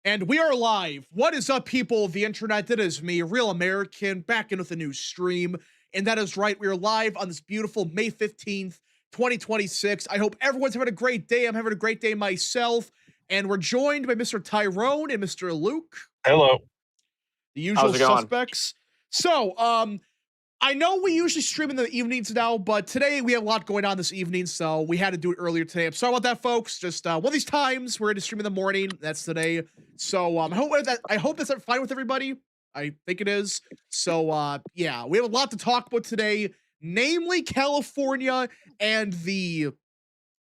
And we are live. What is up, people of the internet? That is me, Real American, back in with a new stream. And that is right, we are live on this beautiful May 15th, 2026. I hope everyone's having a great day. I'm having a great day myself. And we're joined by Mr. Tyrone and Mr. Luke. Hello. The usual suspects. So, I know we usually stream in the evenings now, but today we have a lot going on this evening, so we had to do it earlier today. I'm sorry about that, folks. Just one of these times we're going to stream in the morning. That's today. So I hope that's fine with everybody. I think it is. So yeah, we have a lot to talk about today, namely California and the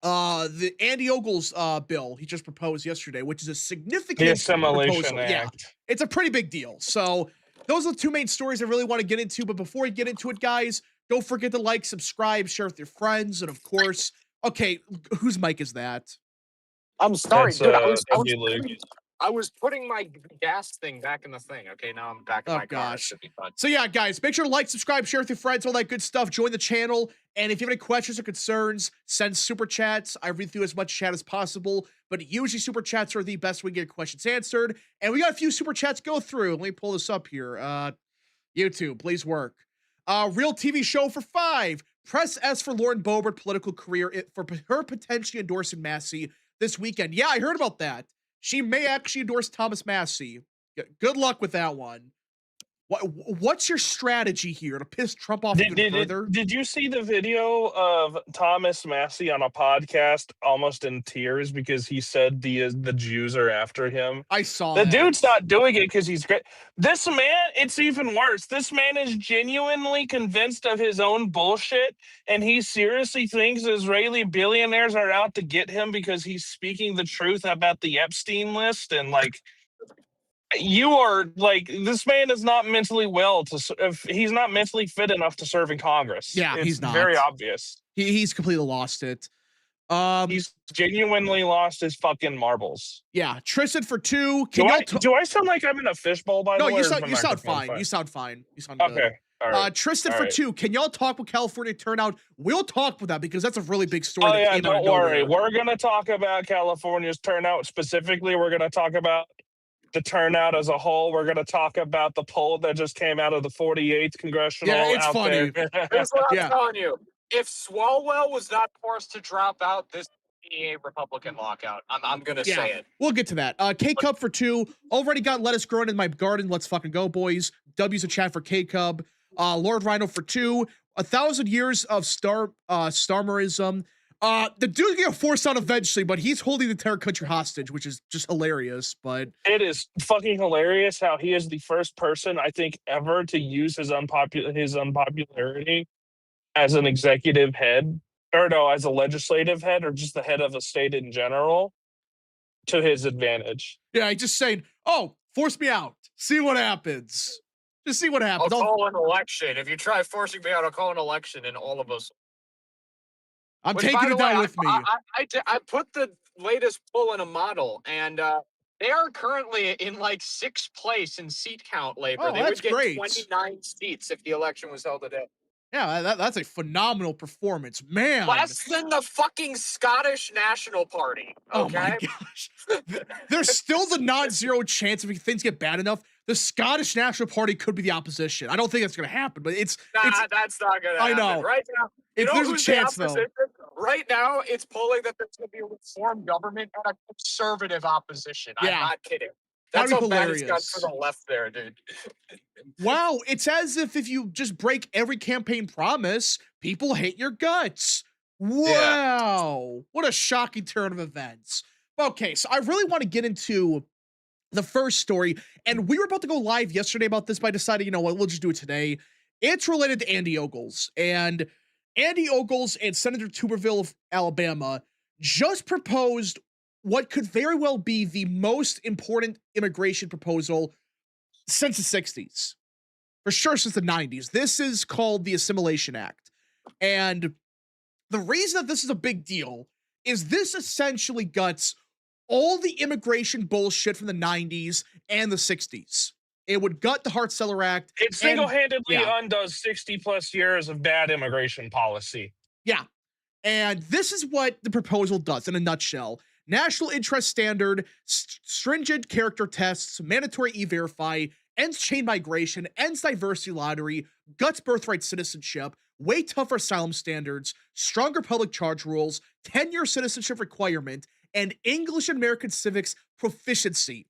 Andy Ogles bill he just proposed yesterday, which is a significant the Assimilation proposal. Act. Yeah, it's a pretty big deal. So those are the two main stories I really want to get into. But before we get into it, guys, don't forget to like, subscribe, share with your friends, and of course, okay, whose mic is that? I'm sorry, That's, dude. I was putting my gas thing back in the thing. Okay, now I'm back in my car. It should be fun. So yeah, guys, make sure to like, subscribe, share with your friends, all that good stuff. Join the channel. And if you have any questions or concerns, send super chats. I read through as much chat as possible, but usually super chats are the best way to get questions answered. And we got a few super chats to go through. Let me pull this up here. YouTube, please work. Real TV show for 5. Press S for Lauren Boebert political career for her potentially endorsing Massey this weekend. Yeah, I heard about that. She may actually endorse Thomas Massey. Good luck with that one. What's your strategy here to piss Trump off even further? Did you see the video of Thomas Massey on a podcast almost in tears because he said the Jews are after him? I saw the that. Dude's not doing it because he's great. This man, it's even worse. This man is genuinely convinced of his own bullshit, and he seriously thinks Israeli billionaires are out to get him because he's speaking the truth about the Epstein list. And like, you are like, this man is not mentally he's not mentally fit enough to serve in Congress. Yeah, he's not. Very obvious. He's completely lost it. He's genuinely lost his fucking marbles. Yeah, Tristan for 2. Do I sound like I'm in a fishbowl, by the way? No, you sound fine. You sound fine. You sound good. Okay. All right. Tristan for 2. Can y'all talk about California turnout? We'll talk about that because that's a really big story. Oh yeah, don't worry. We're gonna talk about California's turnout specifically. We're gonna talk about the turnout as a whole. We're going to talk about the poll that just came out of the 48th congressional. Yeah, it's funny. Here's what I'm telling you. If Swalwell was not forced to drop out, this would be a Republican lockout. I'm going to say it. We'll get to that. K-Cub for 2. Already got lettuce growing in my garden. Let's fucking go, boys. W's a chat for K-Cub. Lord Rhino for 2. 1,000 years of Starmerism. The dude's gonna force out eventually, but he's holding the entire country hostage, which is just hilarious. But it is fucking hilarious how he is the first person, I think, ever to use his unpopularity as an executive head, or no, as a legislative head, or just the head of a state in general, to his advantage. Yeah, he's just saying, "Oh, force me out. See what happens. Just see what happens." I'll call an election. If you try forcing me out, I'll call an election, and all of us. I'm taking it down with me. I put the latest poll in a model, and they are currently in like 6th place in seat count labor. Oh, they would get great. 29 seats if the election was held today. Yeah, that's a phenomenal performance, man. Less than the fucking Scottish National Party. Okay? Oh my gosh. There's still the non-zero chance if things get bad enough, the Scottish National Party could be the opposition. I don't think that's going to happen, but it's that's not going to happen. I know. Right now, there's a chance though. Right now, it's polling that there's going to be a reform government and a conservative opposition. Yeah. I'm not kidding. That's how bad it's got for the left there, dude. Wow, it's as if you just break every campaign promise, people hate your guts. Wow, what a shocking turn of events. Okay, so I really want to get into the first story, and we were about to go live yesterday about this, but I decided, you know what, we'll just do it today. It's related to Andy Ogles, and Andy Ogles and Senator Tuberville of Alabama just proposed what could very well be the most important immigration proposal since the 60s. For sure, since the 90s. This is called the Assimilation Act. And the reason that this is a big deal is this essentially guts all the immigration bullshit from the 90s and the 60s. It would gut the Hart-Cellar Act. It single-handedly undoes 60 plus years of bad immigration policy. Yeah. And this is what the proposal does in a nutshell. national interest standard, stringent character tests, mandatory e-verify, ends chain migration, ends diversity lottery, guts birthright citizenship, way tougher asylum standards, stronger public charge rules, 10-year citizenship requirement, and English and American civics proficiency.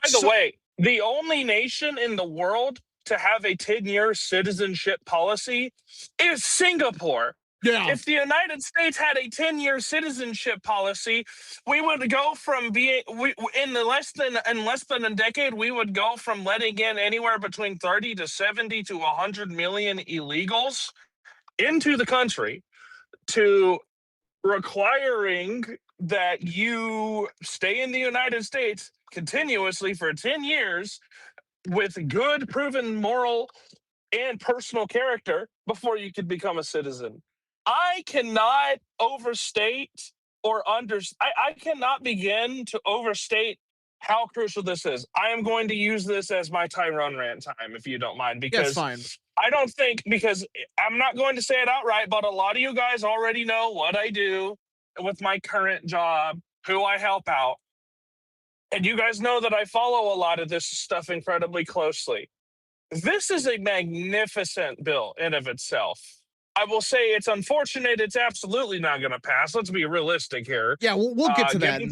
By the way, the only nation in the world to have a 10-year citizenship policy is Singapore. Yeah. If the United States had a 10-year citizenship policy, we would go from being in less than a decade, we would go from letting in anywhere between 30 to 70 to 100 million illegals into the country to requiring that you stay in the United States continuously for 10 years with good proven moral and personal character before you could become a citizen. I cannot overstate I cannot begin to overstate how crucial this is. I am going to use this as my Tyrone rant time, if you don't mind, because fine. I don't think, because I'm not going to say it outright, but a lot of you guys already know what I do with my current job, who I help out. And you guys know that I follow a lot of this stuff incredibly closely. This is a magnificent bill in of itself. I will say it's unfortunate. It's absolutely not going to pass. Let's be realistic here. Yeah, we'll get to that. Getting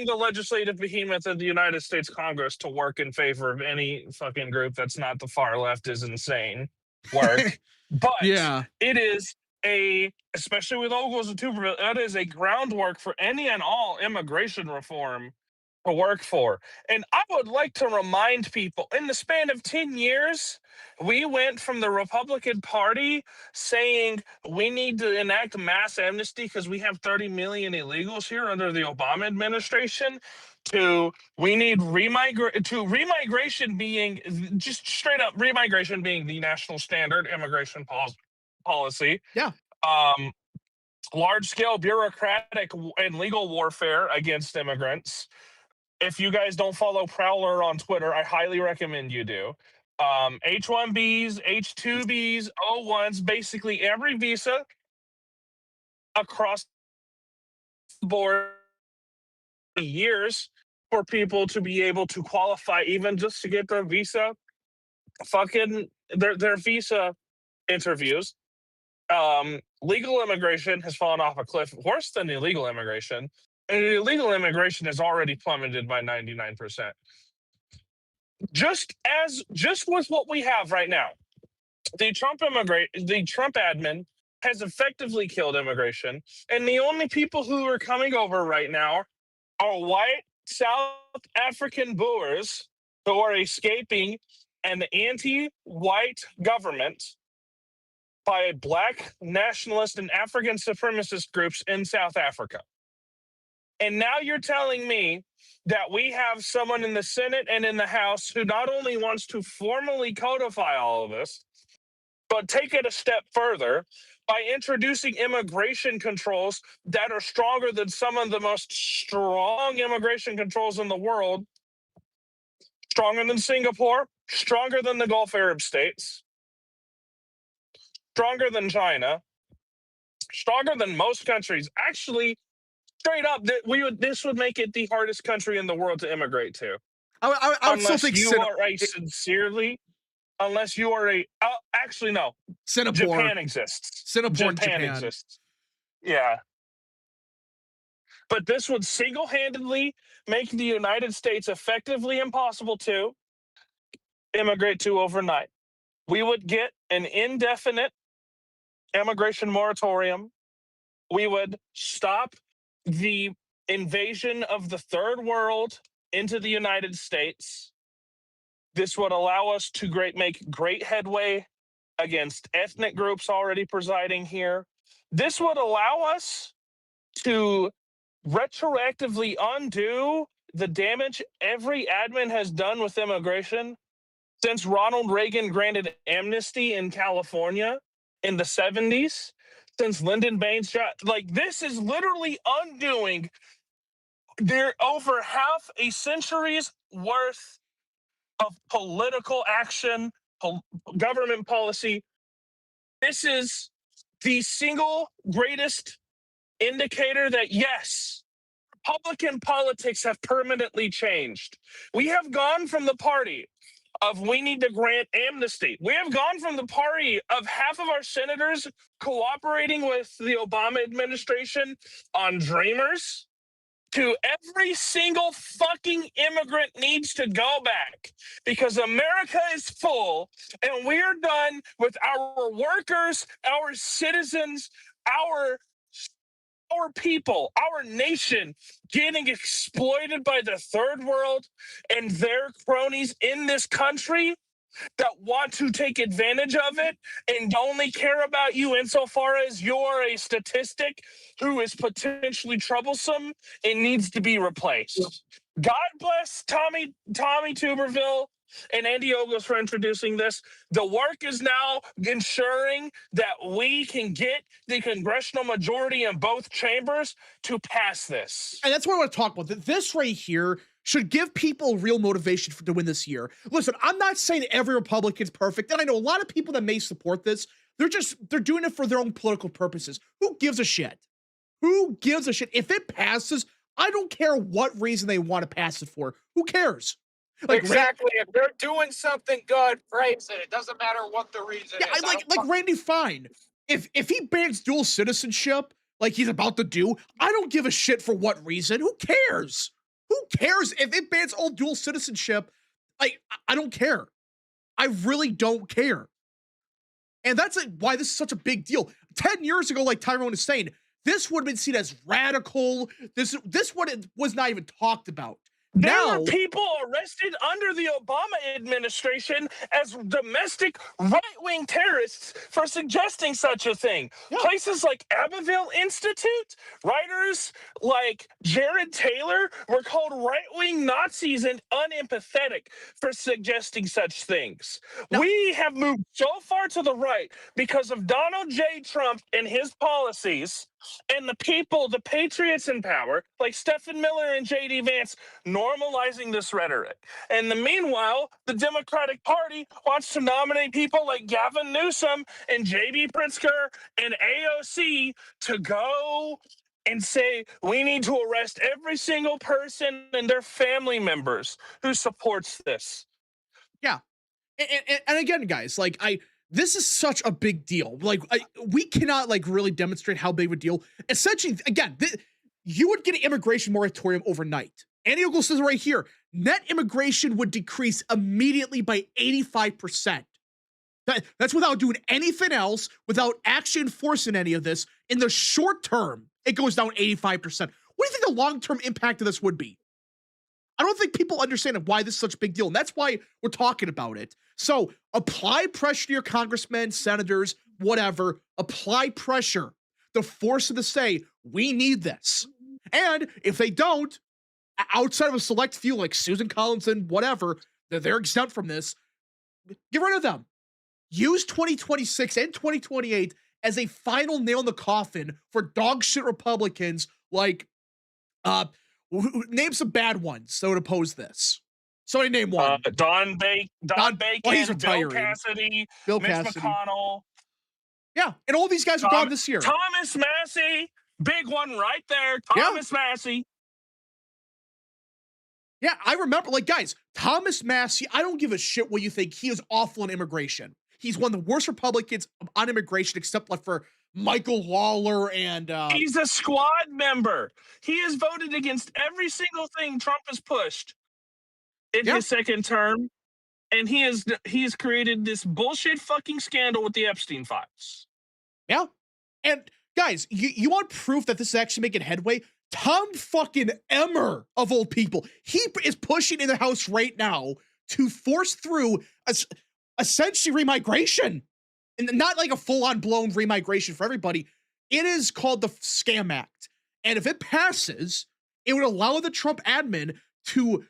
the legislative behemoth of the United States Congress to work in favor of any fucking group that's not the far left is insane work. But yeah, it is especially with Ogles and Tuberville, that is a groundwork for any and all immigration reform to work for. And I would like to remind people, in the span of 10 years, we went from the Republican Party saying we need to enact mass amnesty because we have 30 million illegals here under the Obama administration, to we need remigration being just straight up remigration being the national standard immigration policy. Yeah. Large scale bureaucratic and legal warfare against immigrants. If you guys don't follow Prowler on Twitter, I highly recommend you do. H-1Bs, H-2Bs, O-1s, basically every visa across the board years for people to be able to qualify, even just to get their visa, their visa interviews. Legal immigration has fallen off a cliff worse than illegal immigration. And illegal immigration has already plummeted by 99%. Just with what we have right now, the Trump admin has effectively killed immigration, and the only people who are coming over right now are white South African Boers who are escaping an anti-white government by black nationalist and African supremacist groups in South Africa. And now you're telling me that we have someone in the Senate and in the House who not only wants to formally codify all of this, but take it a step further by introducing immigration controls that are stronger than some of the most strong immigration controls in the world, stronger than Singapore, stronger than the Gulf Arab states, stronger than China, stronger than most countries. Actually, straight up, this would make it the hardest country in the world to immigrate to. I would still think unless you are actually no. Singapore. Japan exists. Japan exists. Yeah. But this would single-handedly make the United States effectively impossible to immigrate to overnight. We would get an indefinite immigration moratorium. We would stop the invasion of the third world into the United States. This would allow us to make great headway against ethnic groups already presiding here. This would allow us to retroactively undo the damage every admin has done with immigration since Ronald Reagan granted amnesty in California in the 70s. Since Lyndon Baines this is literally undoing their over half a century's worth of political action, government policy. This is the single greatest indicator that, yes, Republican politics have permanently changed. We have gone from the party of we need to grant amnesty. We have gone from the party of half of our senators cooperating with the Obama administration on Dreamers to every single fucking immigrant needs to go back because America is full and we're done with our workers, our citizens, our people, our nation getting exploited by the third world and their cronies in this country that want to take advantage of it and only care about you insofar as you're a statistic who is potentially troublesome and needs to be replaced. God bless Tommy Tuberville and Andy Ogles for introducing this. The work is now ensuring that we can get the congressional majority in both chambers to pass this. And that's what I want to talk about. This right here should give people real motivation to win this year. Listen, I'm not saying every Republican's perfect, and I know a lot of people that may support this. They're doing it for their own political purposes. Who gives a shit? Who gives a shit? If it passes, I don't care what reason they want to pass it for. Who cares? Like, exactly. If they're doing something good, praise it. It doesn't matter what the reason is. Like Randy Fine. If he bans dual citizenship like he's about to do, I don't give a shit for what reason. Who cares? Who cares if it bans all dual citizenship? I don't care. I really don't care. And that's why this is such a big deal. 10 years ago, like Tyrone is saying, this would have been seen as radical. This was not even talked about. There were people arrested under the Obama administration as domestic right-wing terrorists for suggesting such a thing. Yeah. Places like Abbeville Institute, writers like Jared Taylor were called right-wing Nazis and unempathetic for suggesting such things. Now, we have moved so far to the right because of Donald J. Trump and his policies, and the people, the patriots in power, like Stephen Miller and J.D. Vance, normalizing this rhetoric. And meanwhile, the Democratic Party wants to nominate people like Gavin Newsom and J.B. Pritzker and AOC to go and say, we need to arrest every single person and their family members who supports this. Yeah. And again, guys, like this is such a big deal. Like, we cannot like really demonstrate how big of a deal. Essentially, again, you would get an immigration moratorium overnight. Andy Ogles says right here, net immigration would decrease immediately by 85%. That's without doing anything else, without actually enforcing any of this. In the short term, it goes down 85%. What do you think the long-term impact of this would be? I don't think people understand why this is such a big deal, and that's why we're talking about it. So apply pressure to your congressmen, senators, whatever. Apply pressure to force them to say, we need this. And if they don't, outside of a select few like Susan Collins and whatever, they're exempt from this, get rid of them. Use 2026 and 2028 as a final nail in the coffin for dog shit Republicans like name some bad ones that would oppose this. Somebody name one. Don Bacon, well, he's retiring. Bill Cassidy, Mitch McConnell. Yeah, and all these guys are gone this year. Thomas Massey, big one right there. Thomas Massey. Yeah, I remember, like, guys, Thomas Massey, I don't give a shit what you think. He is awful on immigration. He's one of the worst Republicans on immigration, except like for Michael Lawler and he's a squad member. He has voted against every single thing Trump has pushed in his second term, and he has created this bullshit fucking scandal with the Epstein files. Yeah, and guys, you want proof that this is actually making headway? Tom fucking Emmer of all people, he is pushing in the House right now to force through essentially remigration. And not like a full-on blown remigration for everybody. It is called the Scam Act. And if it passes, it would allow the Trump admin to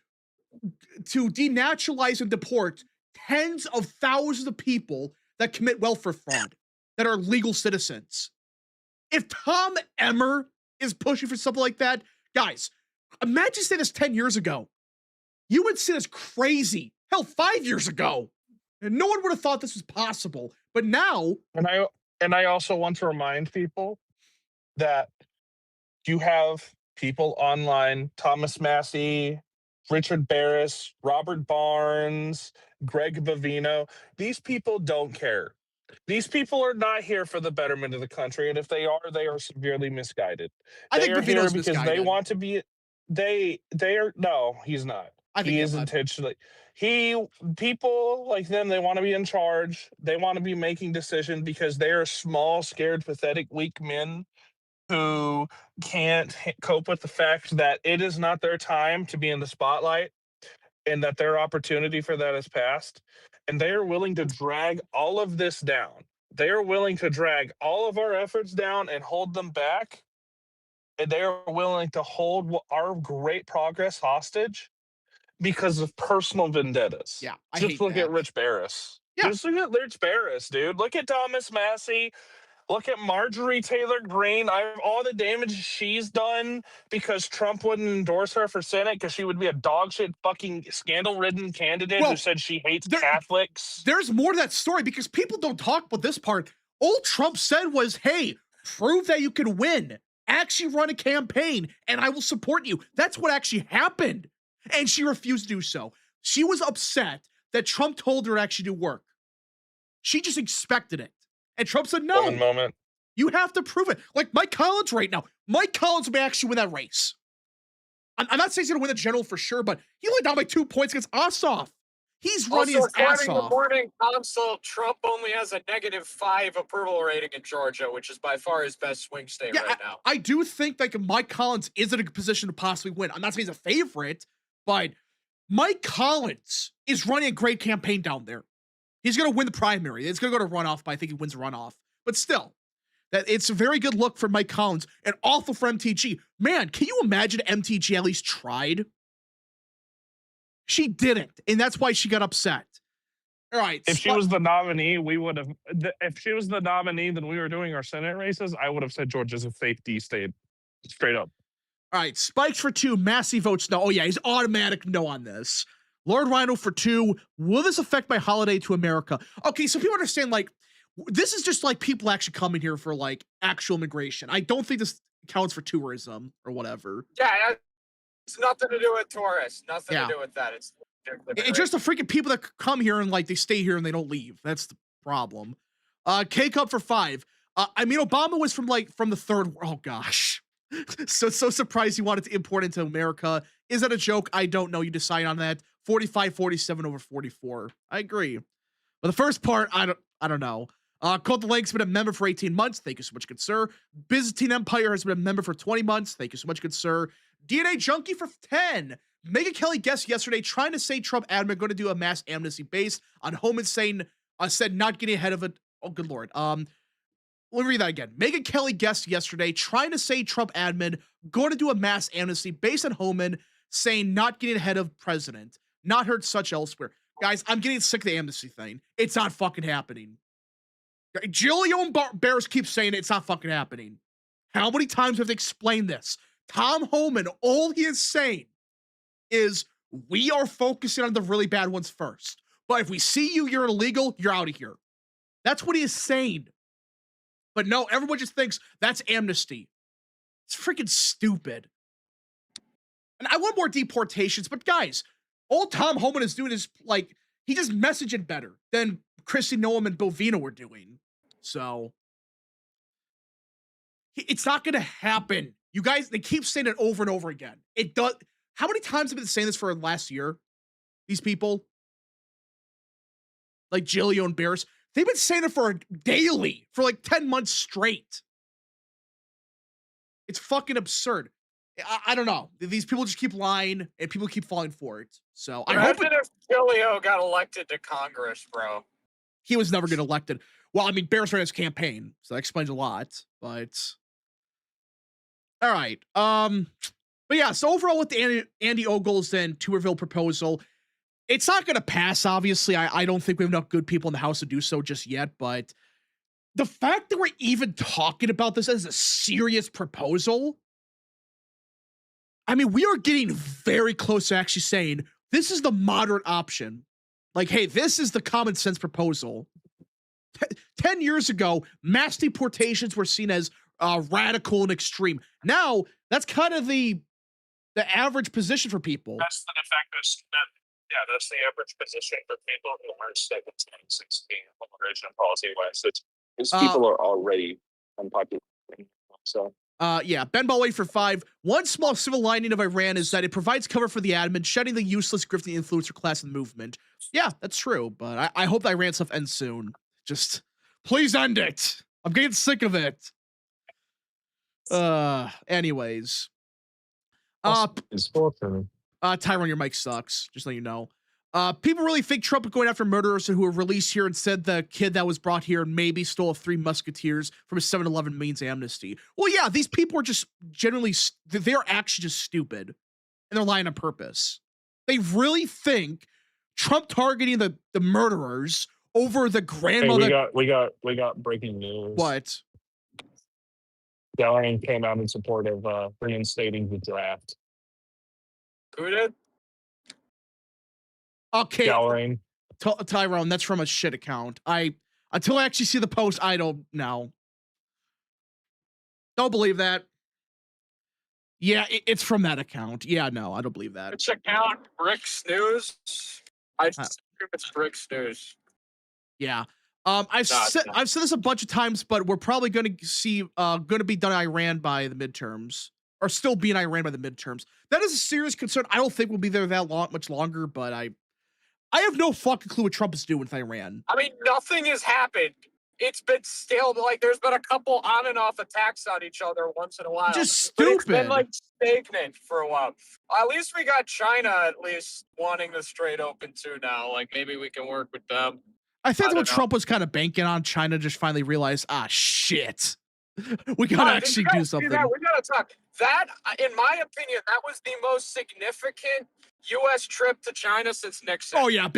denaturalize and deport tens of thousands of people that commit welfare fraud, that are legal citizens. If Tom Emmer is pushing for something like that, guys, imagine saying this 10 years ago. You would see this crazy. Hell, 5 years ago. And no one would have thought this was possible. But now... And I also want to remind people that you have people online, Thomas Massey, Richard Barris, Robert Barnes, Greg Bavino, these people don't care. These people are not here for the betterment of the country, and if they are severely misguided. I They think are here Bavino's because they misguided. want to be. They are no, he's not. I think He is intentionally. People like them. They want to be in charge. They want to be making decisions because they are small, scared, pathetic, weak men who can't cope with the fact that it is not their time to be in the spotlight and that their opportunity for that is past. And they are willing to drag all of this down. They are willing to drag all of our efforts down and hold them back. And they are willing to hold our great progress hostage because of personal vendettas. Yeah, I Just hate look that. at Rich Barris. Yeah. Just look at Rich Barris, dude. Look at Thomas Massey. Look at Marjorie Taylor Greene. All the damage she's done because Trump wouldn't endorse her for Senate because she would be a dog shit fucking scandal-ridden candidate who said she hates Catholics. There's more to that story because people don't talk about this part. All Trump said was, hey, prove that you can win. Actually run a campaign and I will support you. That's what actually happened. And she refused to do so. She was upset that Trump told her to actually do work. She just expected it. And Trump said, no, One moment. You have to prove it. Like Mike Collins right now. Mike Collins may actually win that race. I'm not saying he's going to win the general for sure, but he only down by 2 points against Ossoff. He's running his ass off. The morning consult, Trump only has a -5 approval rating in Georgia, which is by far his best swing state right now. I do think like Mike Collins is in a position to possibly win. I'm not saying he's a favorite, but Mike Collins is running a great campaign down there. He's going to win the primary. It's going to go to runoff, but I think he wins the runoff. But still, that it's a very good look for Mike Collins and awful for MTG. Man, can you imagine MTG at least tried? She didn't, and that's why she got upset. All right. If she was the nominee, we would have. If she was the nominee, then we were doing our Senate races. I would have said Georgia's a safety state, straight up. All right. Spikes for 2. Massey votes no. Oh yeah, he's automatic no on this. Lord Rhino for 2. Will this affect my holiday to America? Okay, so people understand like this is just like people actually coming here for like actual immigration. I don't think this counts for tourism or whatever. Yeah, it's nothing to do with tourists. Nothing to do with that. It's just the freaking people that come here and like they stay here and they don't leave. That's the problem. K-Cup for 5. I mean, Obama was from the third. Oh gosh. So surprised he wanted to import into America. Is that a joke? I don't know. You decide on that. 45-47 over 44. I agree. But the first part, I don't know. Colt the Lake's been a member for 18 months. Thank you so much, good sir. Byzantine Empire has been a member for 20 months. Thank you so much, good sir. DNA Junkie for 10. Megyn Kelly guessed yesterday trying to say Trump admin going to do a mass amnesty based on Homan saying said not getting ahead of it. Oh, good lord. Let me read that again. Megyn Kelly guessed yesterday trying to say Trump admin going to do a mass amnesty based on Homan saying not getting ahead of president. Not heard such elsewhere. Guys, I'm getting sick of the amnesty thing. It's not fucking happening. Jillian Bears keeps saying it's not fucking happening. How many times have they explained this? Tom Homan, all he is saying is we are focusing on the really bad ones first. But if we see you're illegal, you're out of here. That's what he is saying. But no, everyone just thinks that's amnesty. It's freaking stupid. And I want more deportations, but guys, all Tom Homan is doing is like, he just messaging better than Kristi Noem and Bovino were doing. So it's not going to happen. You guys, they keep saying it over and over again. It does. How many times have they been saying this for last year? These people, like Jillian and Bears, they've been saying it for daily for like 10 months straight. It's fucking absurd. I don't know. These people just keep lying and people keep falling for it. So I hope if Jillian got elected to Congress, bro. He was never getting elected. Well, I mean, Bears ran his campaign, so that explains a lot. But all right. But yeah, so overall with the Andy Ogles and Tuberville proposal, it's not going to pass, obviously. I don't think we have enough good people in the House to do so just yet. But the fact that we're even talking about this as a serious proposal, I mean, we are getting very close to actually saying this is the moderate option. Like, hey, this is the common sense proposal. 10 years ago, mass deportations were seen as radical and extreme. Now, That's kind of the average position for people. That's the de facto. That's the average position for people who are 17, 16 immigration policy wise. These people are already unpopular. So. Yeah, Ben Ballway for 5. One small civil lining of Iran is that it provides cover for the admin, shedding the useless grifting influencer class in the movement. Yeah, that's true, but I hope the Iran stuff ends soon. Just please end it. I'm getting sick of it. Anyways. Tyrone, your mic sucks. Just let you know. People really think Trump is going after murderers who were released here and said the kid that was brought here maybe stole 3 Musketeers from a 7-Eleven means amnesty. Well, yeah, these people are just generally, they're actually just stupid. And they're lying on purpose. They really think Trump targeting the murderers over the grandmother. Hey, we got breaking news. What? Dallin came out in support of reinstating the draft. Who did? Okay, Dallin. Tyrone, that's from a shit account. Until I actually see the post, I don't know. Don't believe that. Yeah, it's from that account. Yeah, no, I don't believe that. Which account? Bricks News? I just assume it's Bricks News. Yeah. I've said this a bunch of times, but we're probably going to see going to be done in Iran by the midterms, or still be in Iran by the midterms. That is a serious concern. I don't think we'll be there that much longer, but I have no fucking clue what Trump is doing with Iran. I mean, nothing has happened. It's been still like there's been a couple on and off attacks on each other once in a while. Just stupid. It's been like stagnant for a while. At least we got China at least wanting the Strait open too now. Like maybe we can work with them. I think what Trump was kind of banking on. China just finally realized, shit, we gotta actually do something. We gotta talk. That, in my opinion, that was the most significant U.S. trip to China since Nixon. Oh yeah,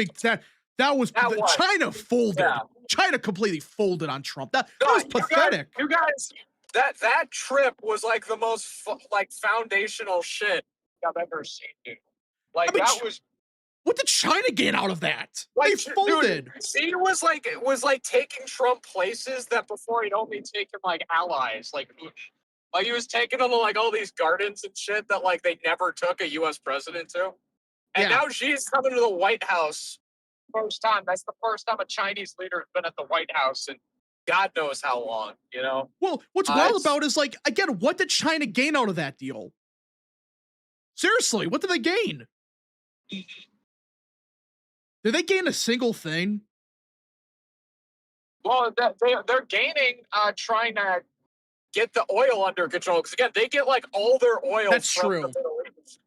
that was China folded. Yeah. China completely folded on Trump. That was pathetic. You guys, that trip was like the most foundational shit I've ever seen, dude. Like that was. What did China gain out of that? They folded. Dude, see, it was like taking Trump places that before he'd only taken like allies, like he was taking them to like all these gardens and shit that like they never took a U.S. president to. And now Xi's coming to the White House. First time. That's the first time a Chinese leader has been at the White House in God knows how long, you know? Well, what's wild about is like, again, what did China gain out of that deal? Seriously, what did they gain? Did they gain a single thing? Well, they're gaining trying to get the oil under control. Because again, they get like all their oil from the Middle East.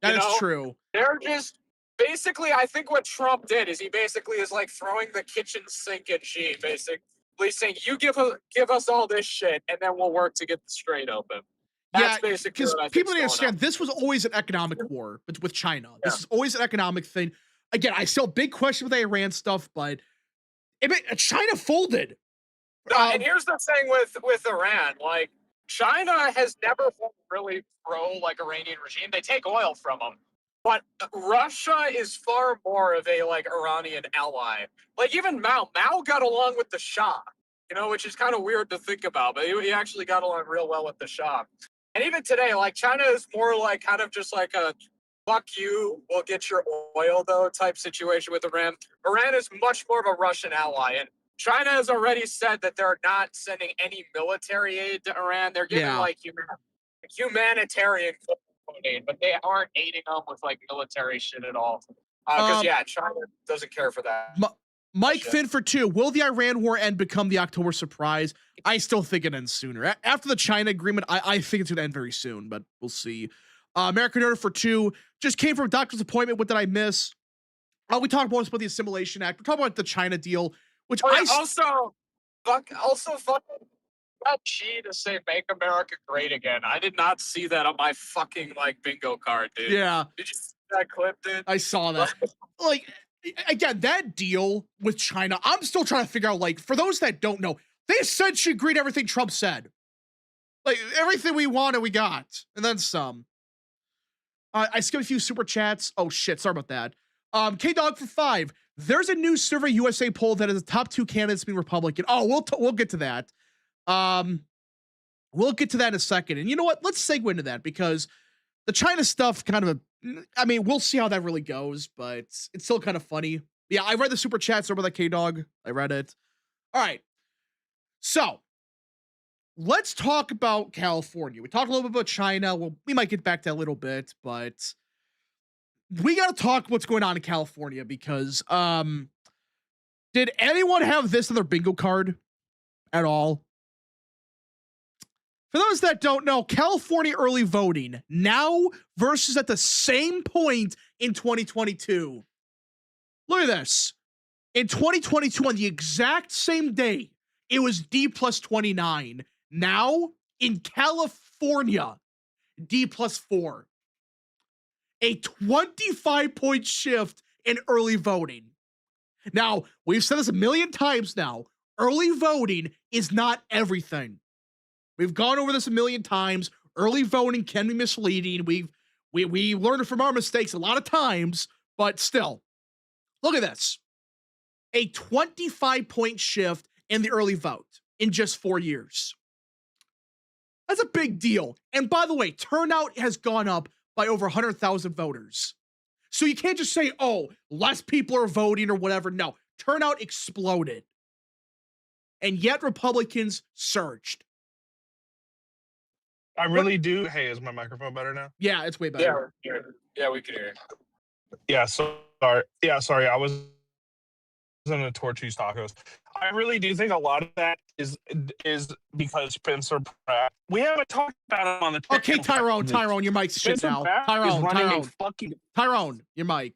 That is true. They're just basically, I think what Trump did is he basically is like throwing the kitchen sink at Xi, basically saying, you give us all this shit and then we'll work to get the Strait open. That's basically because people need to understand this was always an economic war with China. This is always an economic thing. Again, I still big question with the Iran stuff, but China folded. And here's the thing with Iran, like China has never been really pro like Iranian regime. They take oil from them. But Russia is far more of a like Iranian ally. Like even Mao got along with the Shah, you know, which is kind of weird to think about, but he actually got along real well with the Shah. And even today, like China is more like kind of just like a fuck you, we'll get your oil though type situation with Iran. Iran is much more of a Russian ally, and China has already said that they're not sending any military aid to Iran. They're giving like humanitarian aid, but they aren't aiding them with like military shit at all. Because China doesn't care for that. Mike Finn for 2. Will the Iran war end become the October surprise? I still think it ends sooner. After the China agreement, I think it's going to end very soon, but we'll see. American Order for 2 just came from a doctor's appointment. What did I miss? We talked about the Assimilation Act. We're talking about the China deal, which also fucking got Xi to say "Make America Great Again." I did not see that on my fucking like bingo card, dude. Yeah, did you see that clip, dude? I saw that. Like again, that deal with China, I'm still trying to figure out. Like for those that don't know, they essentially agreed to everything Trump said. Like everything we wanted, we got, and then some. I skipped a few super chats. Oh shit, sorry about that. K-Dog for 5. There's a new Survey USA poll that is the top 2 candidates being Republican. Oh, we'll get to that. We'll get to that in a second. And you know what? Let's segue into that because the China stuff kind of, I mean, we'll see how that really goes, but it's still kind of funny. Yeah, I read the super chats over the K-Dog. I read it. All right. So let's talk about California. We talked a little bit about China. Well, we might get back to that a little bit, but we got to talk what's going on in California because did anyone have this on their bingo card at all? For those that don't know, California early voting now versus at the same point in 2022. Look at this. In 2022, on the exact same day, it was D plus 29. Now, in California, D plus 4. A 25-point shift in early voting. Now, we've said this a million times now. Early voting is not everything. We've gone over this a million times. Early voting can be misleading. We learned from our mistakes a lot of times, but still. Look at this. A 25-point shift in the early vote in just 4 years. That's a big deal. And by the way, turnout has gone up by over 100,000 voters. So you can't just say, oh, less people are voting or whatever. No, turnout exploded. And yet Republicans surged. I really do. Hey, is my microphone better now? Yeah, it's way better. Yeah, we can hear you. Yeah, sorry. Yeah, sorry. I was in the Torchy's tacos. I really do think a lot of that is because Spencer Pratt. We haven't talked about him on the. Okay, Tyrone, your mic's shit now. Tyrone, your mic.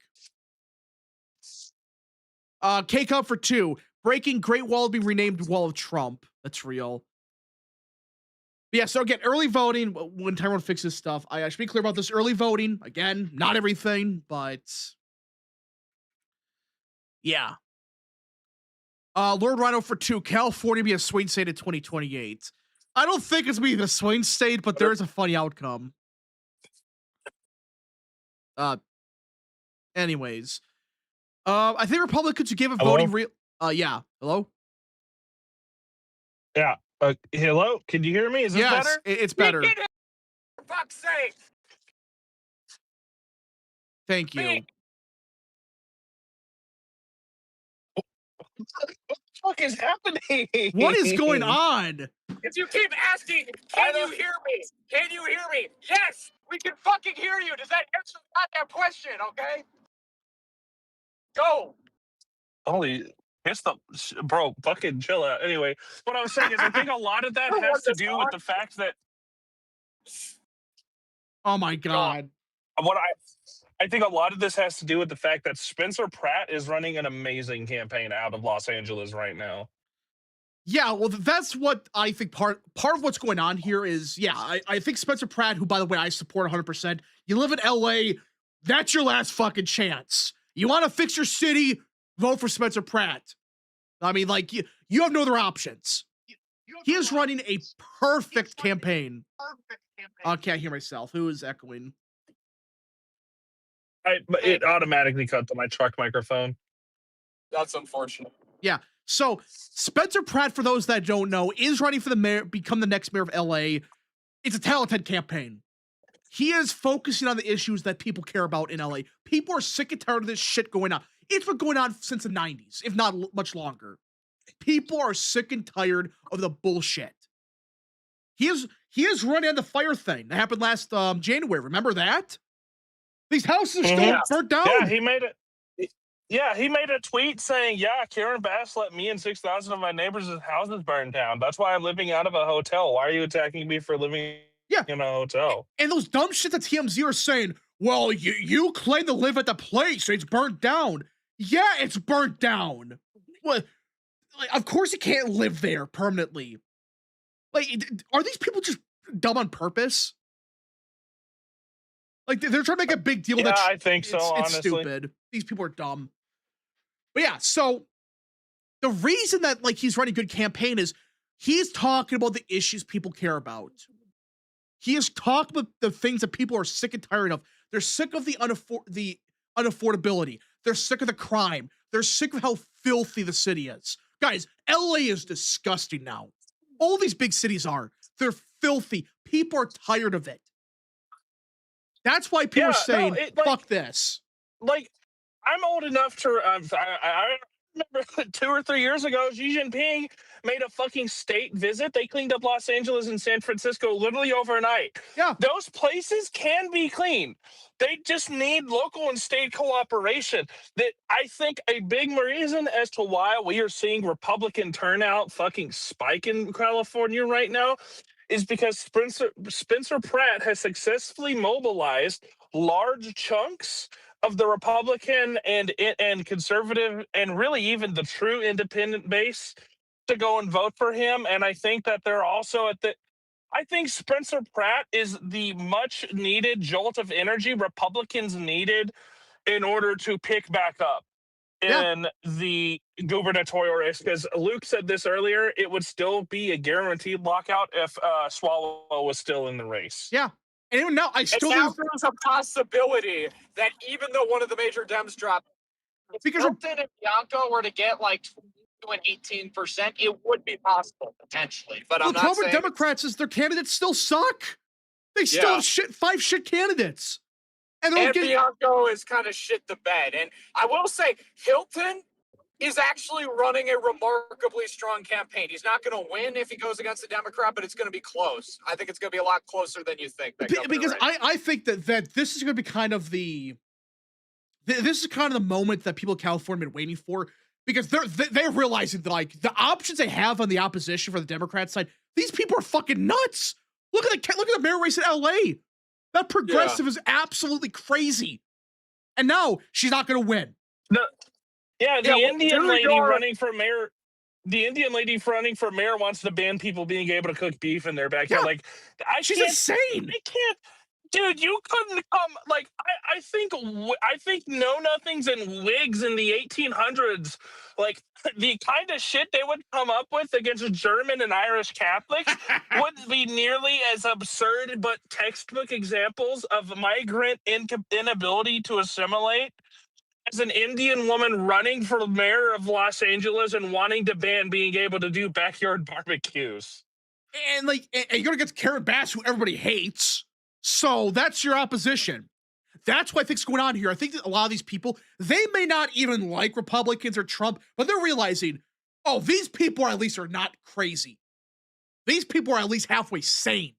K-Cup for 2. Breaking Great Wall being renamed Wall of Trump. That's real. But yeah, so again, early voting, when Tyrone fixes stuff, I should be clear about this. Early voting, again, not everything, but yeah. Lord Rhino for 2. California be a swing state in 2028. I don't think it's be the swing state, but there is a funny outcome. Anyways. I think Republicans should give a voting real. Yeah. Hello? Yeah. Hello? Can you hear me? Is this better? It's better. For fuck's sake. Thank you. What the fuck is happening? What is going on? If you keep asking, can you hear me? Can you hear me? Yes, we can fucking hear you. Does that answer that question, okay? Go. Holy, it's the bro, fucking chill out. Anyway, what I was saying is I think a lot of that has to do with the fact that. Oh my God. I think a lot of this has to do with the fact that Spencer Pratt is running an amazing campaign out of Los Angeles right now. Yeah, well, that's what I think part of what's going on here is, yeah, I think Spencer Pratt, who, by the way, I support 100%, you live in LA, that's your last fucking chance. You want to fix your city, vote for Spencer Pratt. I mean, like, you have no other options. He is running a perfect campaign. I can't hear myself. Who is echoing? It automatically cut to my truck microphone. That's unfortunate. Yeah. So Spencer Pratt, for those that don't know, is running for the mayor, become the next mayor of LA. It's a talented campaign. He is focusing on the issues that people care about in LA. People are sick and tired of this shit going on. It's been going on since the 90s, if not much longer. People are sick and tired of the bullshit. He is running on the fire thing that happened last January. Remember that? These houses are still burnt down. Yeah, he made it. Yeah, he made a tweet saying, "Yeah, Karen Bass let me and 6,000 of my neighbors' houses burn down. That's why I'm living out of a hotel. Why are you attacking me for living in a hotel?" And those dumb shit that TMZ are saying, well, you claim to live at the place, it's burnt down. Yeah, it's burnt down. Well, like, of course you can't live there permanently. Like, are these people just dumb on purpose? Like, they're trying to make a big deal. Yeah, I think so, honestly. It's stupid. These people are dumb. But yeah, so the reason that, like, he's running a good campaign is he's talking about the issues people care about. He is talking about the things that people are sick and tired of. They're sick of the unaffordability. They're sick of the crime. They're sick of how filthy the city is. Guys, LA is disgusting now. All these big cities are. They're filthy. People are tired of it. That's why people are Yeah, no, saying, fuck this. like, I'm old enough to. I remember 2 or 3 years ago, Xi Jinping made a fucking state visit. They cleaned up Los Angeles and San Francisco literally overnight. Yeah. Those places can be clean. They just need local and state cooperation. That I think a big reason as to why we are seeing Republican turnout fucking spike in California right now is because Spencer Pratt has successfully mobilized large chunks of the Republican and conservative and really even the true independent base to go and vote for him. And I think that they're also I think Spencer Pratt is the much needed jolt of energy Republicans needed in order to pick back up in the gubernatorial race. Because Luke said this earlier, it would still be a guaranteed lockout if Swallow was still in the race. Yeah. And even now, I still now think there's a possibility that even though one of the major Dems dropped, if Because- Hilton and Bianco were to get like 20 and 18%, it would be possible potentially. But I'm the not problem with saying Democrats is their candidates still suck. They still have five shit candidates. And they're getting Bianco is kind of shit the bed. And I will say, Hilton is actually running a remarkably strong campaign. He's not going to win if he goes against a Democrat, but it's going to be close. I think it's going to be a lot closer than you think. Because I think that this is going to be kind of this is kind of the moment that people in California have been waiting for, because they're realizing that like the options they have on the opposition for the Democrat side, these people are fucking nuts. Look at the mayor race in LA. That progressive is absolutely crazy. And now she's not going to win. The Indian lady running for mayor. The Indian lady running for mayor wants to ban people being able to cook beef in their backyard. Yeah. Like, She's insane. I can't, dude. You couldn't come. Like, I think know nothings and wigs in the 1800s. Like the kind of shit they would come up with against German and Irish Catholics wouldn't be nearly as absurd, but textbook examples of migrant inability to assimilate as an Indian woman running for mayor of Los Angeles and wanting to ban being able to do backyard barbecues. And you're gonna get Karen Bass, who everybody hates. So that's your opposition. That's what I think's going on here. I think that a lot of these people, they may not even like Republicans or Trump, but they're realizing, oh, these people at least are not crazy. These people are at least halfway sane.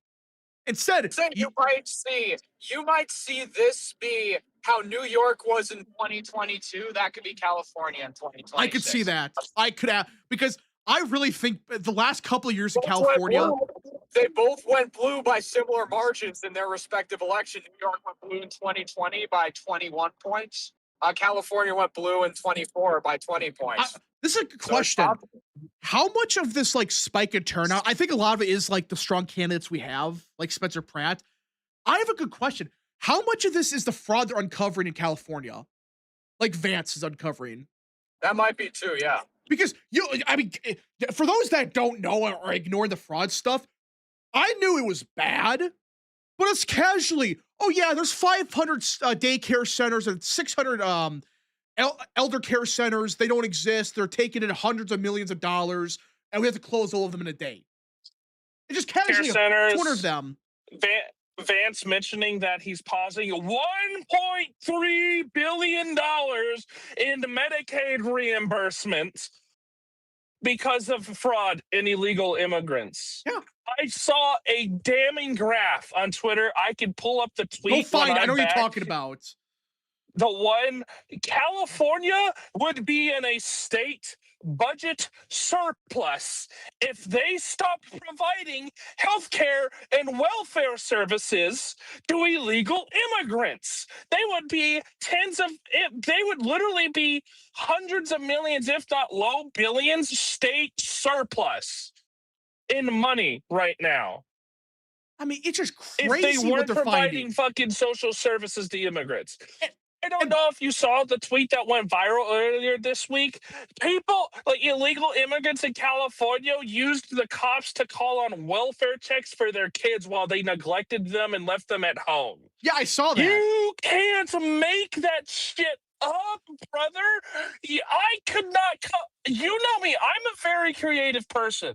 Instead, you might see this be how New York was in 2022. That could be California in 2026. I could see that. I could have, because I really think the last couple of years in California, they both went blue by similar margins in their respective election. New York went blue in 2020 by 21 points. California went blue in 24 by 20 points. This is a question. How much of this like spike in turnout? I think a lot of it is like the strong candidates we have, like Spencer Pratt. I have a good question. How much of this is the fraud they're uncovering in California? Like Vance is uncovering. That might be too, yeah. Because for those that don't know or ignore the fraud stuff, I knew it was bad, but it's casually. Oh yeah, there's 500 daycare centers and 600 elder care centers. They don't exist. They're taking in hundreds of millions of dollars, and we have to close all of them in a day. It's just casually 200 of them. Vance mentioning that he's pausing $1.3 billion in Medicaid reimbursements because of fraud and illegal immigrants. Yeah. I saw a damning graph on Twitter. I could pull up the tweet. Go find. I know what you're talking about. The one, California would be in a state budget surplus if they stopped providing health care and welfare services to illegal immigrants. They would be they would literally be hundreds of millions, if not low billions, state surplus in money right now. I mean, it's just crazy if they weren't what they're providing finding. Fucking social services to immigrants. I don't know if you saw the tweet that went viral earlier this week. People, like illegal immigrants in California, used the cops to call on welfare checks for their kids while they neglected them and left them at home. Yeah, I saw that. You can't make that shit up, brother. I could not. You know me. I'm a very creative person.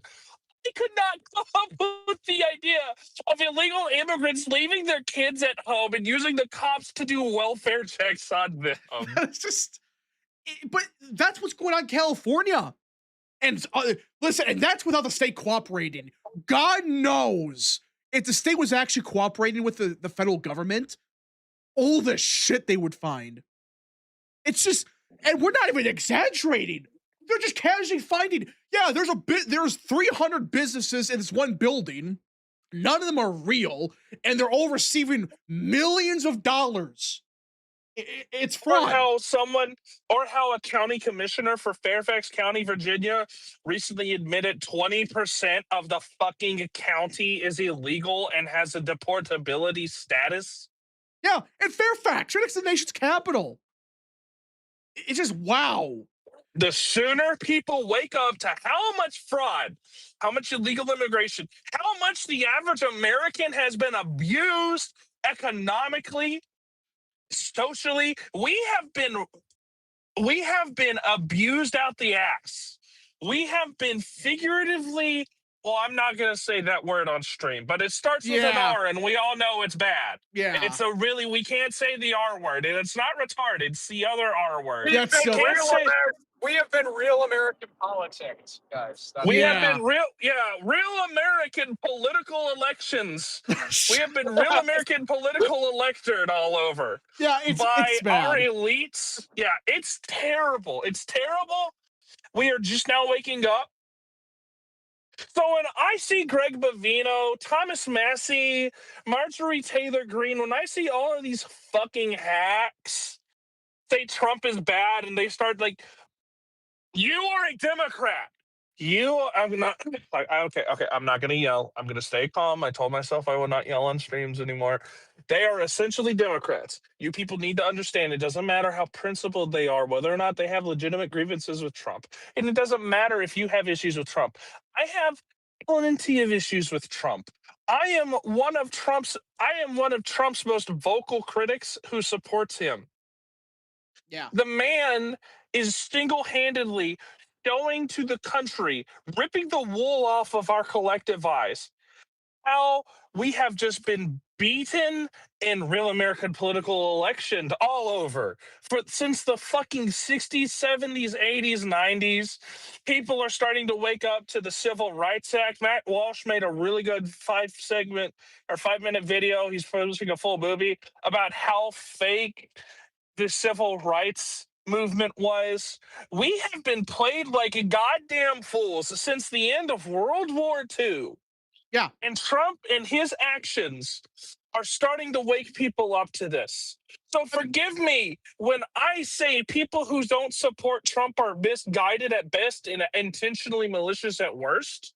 They could not come up with the idea of illegal immigrants leaving their kids at home and using the cops to do welfare checks on them. It's just, but that's what's going on in California. And listen, and that's without the state cooperating. God knows if the state was actually cooperating with the federal government, all the shit they would find. It's just, and we're not even exaggerating. They're just casually finding, yeah, there's 300 businesses in this one building. None of them are real, and they're all receiving millions of dollars. It's fraud. Or how a county commissioner for Fairfax County, Virginia, recently admitted 20% of the fucking county is illegal and has a deportability status. Yeah, and Fairfax, right next to the nation's capital. It's just, wow. The sooner people wake up to how much fraud, how much illegal immigration, how much the average American has been abused economically, socially, we have been abused out the ass. We have been figuratively, well, I'm not going to say that word on stream, but it starts with an R, and we all know it's bad. Yeah. We can't say the R word, and it's not retarded. It's the other R word. We have been real American politics, guys. We have been real American political elections. We have been real American political electorate all over. Yeah, it's bad. Our elites. Yeah, it's terrible. It's terrible. We are just now waking up. So when I see Greg Bovino, Thomas Massey, Marjorie Taylor Greene, when I see all of these fucking hacks say Trump is bad and they start like, you are a Democrat. I'm not, okay, I'm not going to yell. I'm going to stay calm. I told myself I will not yell on streams anymore. They are essentially Democrats. You people need to understand it doesn't matter how principled they are, whether or not they have legitimate grievances with Trump. And it doesn't matter if you have issues with Trump. I have plenty of issues with Trump. I am one of Trump's most vocal critics who supports him. Yeah. The man is single-handedly showing to the country, ripping the wool off of our collective eyes, how we have just been beaten in real American political elections all over since the fucking 60s, 70s, 80s, 90s. People are starting to wake up to the Civil Rights Act. Matt Walsh made a really good 5-minute video. He's producing a full movie about how fake the civil rights movement was. We have been played like goddamn fools since the end of World War II. Yeah. And Trump and his actions are starting to wake people up to this. So forgive me when I say people who don't support Trump are misguided at best and intentionally malicious at worst.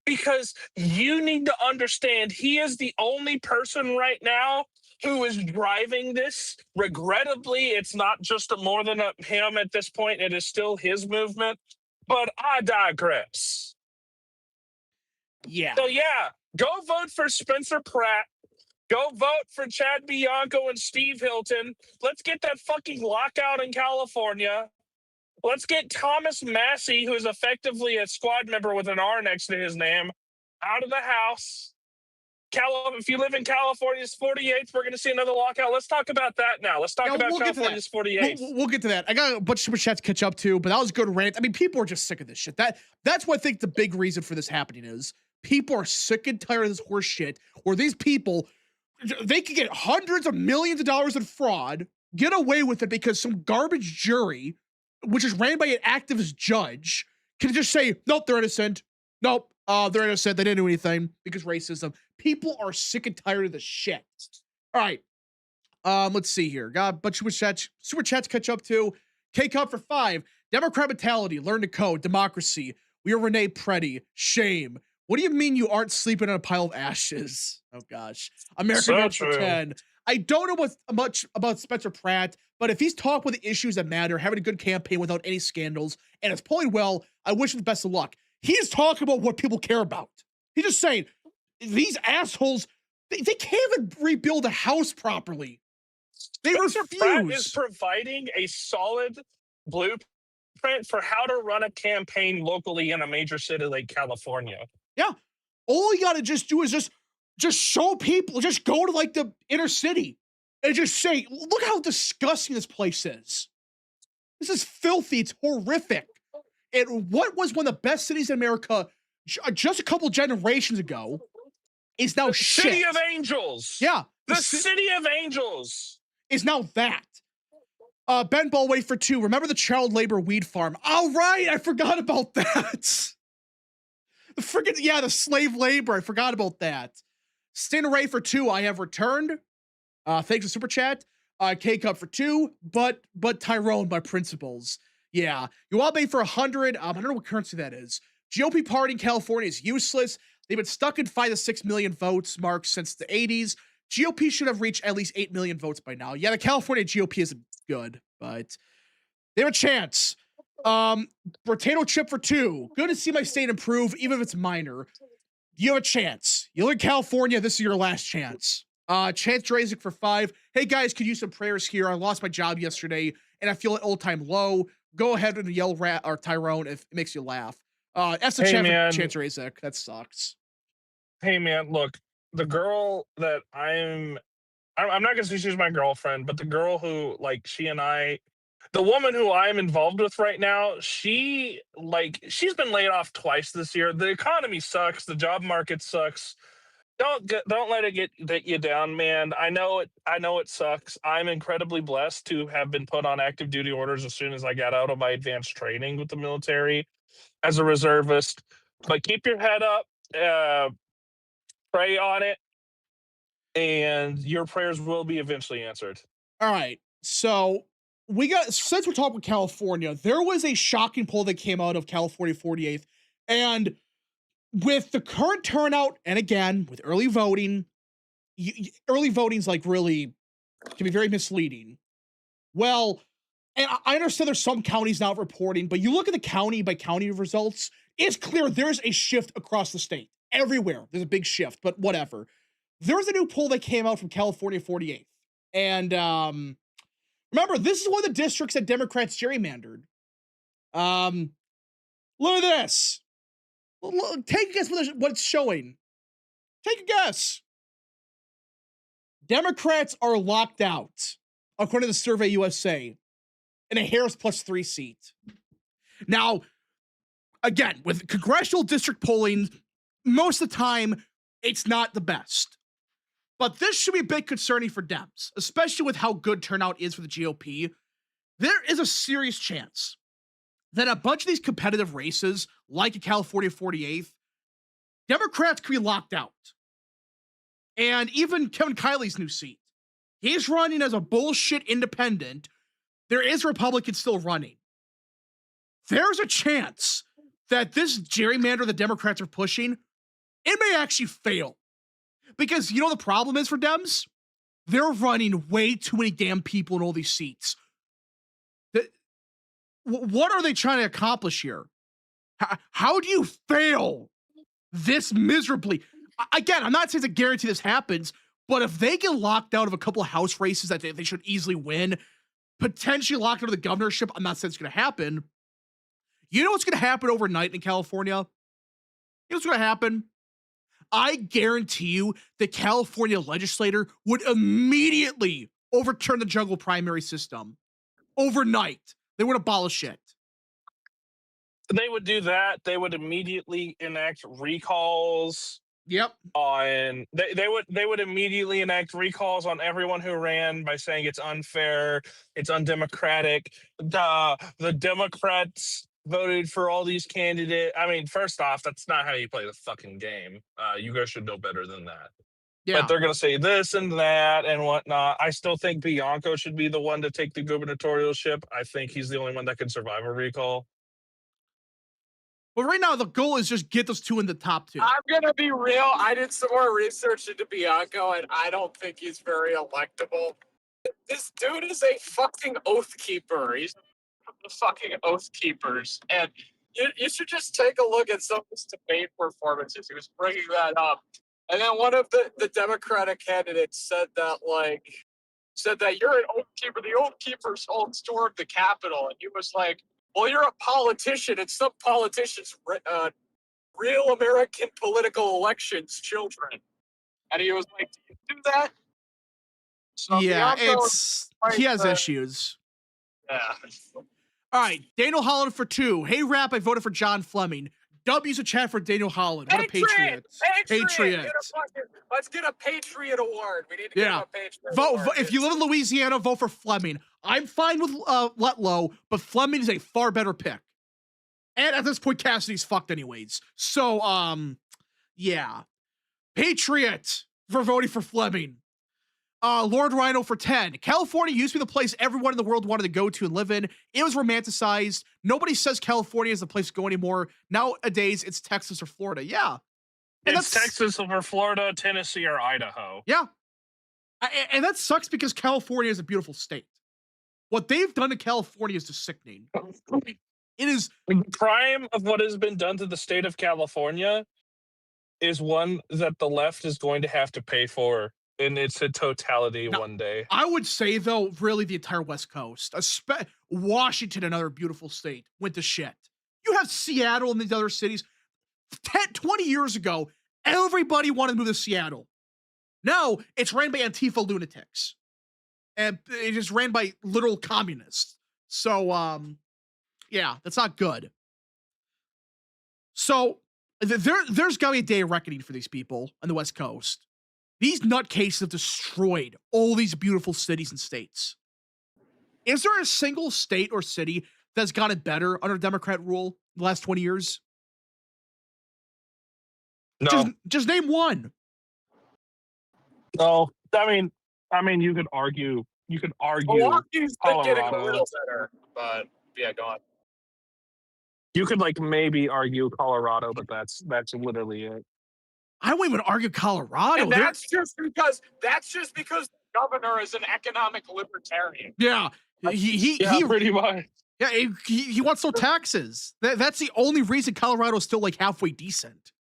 Because you need to understand he is the only person right now who is driving this. Regrettably, it's not just more than him at this point. It is still his movement. But I digress. Yeah. So, yeah, go vote for Spencer Pratt. Go vote for Chad Bianco and Steve Hilton. Let's get that fucking lockout in California. Let's get Thomas Massey, who is effectively a squad member with an R next to his name, out of the house. If you live in California's 48th, we're going to see another lockout. Let's talk about that now. Let's talk about California's 48th. We'll get to that. I got a bunch of super chats to catch up to, but that was a good rant. I mean, people are just sick of this shit. That's what I think the big reason for this happening is. People are sick and tired of this horse shit where these people, they can get hundreds of millions of dollars in fraud, get away with it because some garbage jury, which is ran by an activist judge, can just say, nope, they're innocent. Nope, they're innocent. They didn't do anything because racism. People are sick and tired of the shit. All right. Let's see here. Got a bunch of super chats to catch up to. K-Cup for 5. Democrat mentality. Learn to code. Democracy. We are Renee Preddy. Shame. What do you mean you aren't sleeping on a pile of ashes? Oh, gosh. American Rats for 10. I don't know much about Spencer Pratt, but if he's talking with the issues that matter, having a good campaign without any scandals, and it's polling well, I wish him the best of luck. He's talking about what people care about. He's just saying, these assholes, they can't even rebuild a house properly. They Spencer refuse. Pratt is providing a solid blueprint for how to run a campaign locally in a major city like California. Yeah. All you gotta just do is just show people, just go to like the inner city and just say, look how disgusting this place is. This is filthy. It's horrific. And what was one of the best cities in America just a couple generations ago is now shit. City of Angels. Yeah. The City of Angels is now that. Ben Ballway for 2. Remember the child labor weed farm? All right, I forgot about that. The slave labor. I forgot about that. Stin Ray for 2. I have returned. Thanks to Super Chat. K-Cup for 2. But Tyrone by principles. Yeah. Uabe for 100. I don't know what currency that is. GOP party in California is useless. They've been stuck in 5 to 6 million votes mark since the 80s. GOP should have reached at least 8 million votes by now. Yeah, the California GOP isn't good, but they have a chance. Potato chip for 2. Good to see my state improve, even if it's minor. You have a chance. You live in California, this is your last chance. Chance Drazik for 5. Hey guys, could use some prayers here. I lost my job yesterday, and I feel an all-time low. Go ahead and yell Rat or Tyrone if it makes you laugh. That's the Chance Drazik. That sucks. Hey man, look, the girl that I'm not gonna say she's my girlfriend, but the girl who the woman who I'm involved with right now, she's been laid off twice this year. The economy sucks. The job market sucks. Don't let it get you down, man. I know it sucks. I'm incredibly blessed to have been put on active duty orders as soon as I got out of my advanced training with the military as a reservist. But keep your head up. Pray on it, and your prayers will be eventually answered. All right. So since we're talking about California, there was a shocking poll that came out of California 48th. And with the current turnout, and again, with early voting, early voting's really can be very misleading. Well, and I understand there's some counties not reporting, but you look at the county by county results, it's clear there's a shift across the state. Everywhere there's a big shift, but whatever. There's a new poll that came out from California 48th. And remember, this is one of the districts that Democrats gerrymandered. Look at this. Take a guess what it's showing. Take a guess. Democrats are locked out, according to the Survey USA, in a Harris +3 seat. Now, again, with congressional district polling, most of the time, it's not the best. But this should be a bit concerning for Dems, especially with how good turnout is for the GOP. There is a serious chance that a bunch of these competitive races, like a California 48th, Democrats could be locked out. And even Kevin Kiley's new seat, he's running as a bullshit independent. There is Republicans still running. There's a chance that this gerrymander the Democrats are pushing, it may actually fail. Because you know the problem is for Dems? They're running way too many damn people in all these seats. What are they trying to accomplish here? How do you fail this miserably? Again, I'm not saying it's a guarantee this happens, but if they get locked out of a couple of House races that they should easily win, potentially locked out of the governorship, I'm not saying it's going to happen. You know what's going to happen overnight in California? You know what's going to happen? I guarantee you the California legislator would immediately overturn the jungle primary system. Overnight. They would abolish it. They would do that. They would immediately enact recalls. Yep. They would immediately enact recalls on everyone who ran by saying it's unfair, it's undemocratic. The Democrats voted for all these candidates. I mean, first off, that's not how you play the fucking game. You guys should know better than that. Yeah. But they're going to say this and that and whatnot. I still think Bianco should be the one to take the gubernatorialship. I think he's the only one that can survive a recall. But right now, the goal is just get those two in the top 2. I'm going to be real. I did some more research into Bianco, and I don't think he's very electable. This dude is a fucking oath keeper. He's the fucking oath keepers. And you should just take a look at some of his debate performances. He was bringing that up. And then one of the Democratic candidates said that you're an oath keeper. The oath keepers all stormed the Capitol. And he was like, well, you're a politician, and some politicians real American political elections children. And he was like, do you do that? So Yeah, Bianco, he has issues. yeah. All right, Daniel Holland for 2. Hey, Rap, I voted for John Fleming. W's a chat for Daniel Holland. What a patriot. Patriot. Let's get a Patriot Award. We need to get him a Patriot Award. If you live in Louisiana, vote for Fleming. I'm fine with Letlow, but Fleming is a far better pick. And at this point, Cassidy's fucked anyways. So, yeah. Patriot for voting for Fleming. Lord Rhino for 10. California used to be the place everyone in the world wanted to go to and live in. It was romanticized. Nobody says California is the place to go anymore. Nowadays, it's Texas or Florida. Yeah. It's Texas or Florida, Tennessee, or Idaho. Yeah. And that sucks because California is a beautiful state. What they've done to California is just sickening. It is. The crime of what has been done to the state of California is one that the left is going to have to pay for in its totality one day. I would say, though, really the entire West Coast, Washington, another beautiful state, went to shit. You have Seattle and these other cities. 20 years ago, everybody wanted to move to Seattle. Now, it's ran by Antifa lunatics. And it is ran by literal communists. So, yeah, that's not good. So, there's got to be a day of reckoning for these people on the West Coast. These nutcases have destroyed all these beautiful cities and states. Is there a single state or city that's gotten better under Democrat rule in the last 20 years? No. Just name one. No. I mean, you could argue. Milwaukee's been getting a Colorado. little better, but yeah, go on. You could maybe argue Colorado, but that's literally it. I won't even argue Colorado. And that's just because the governor is an economic libertarian. Yeah, he pretty much. Yeah, he wants no taxes. That's the only reason Colorado's still halfway decent.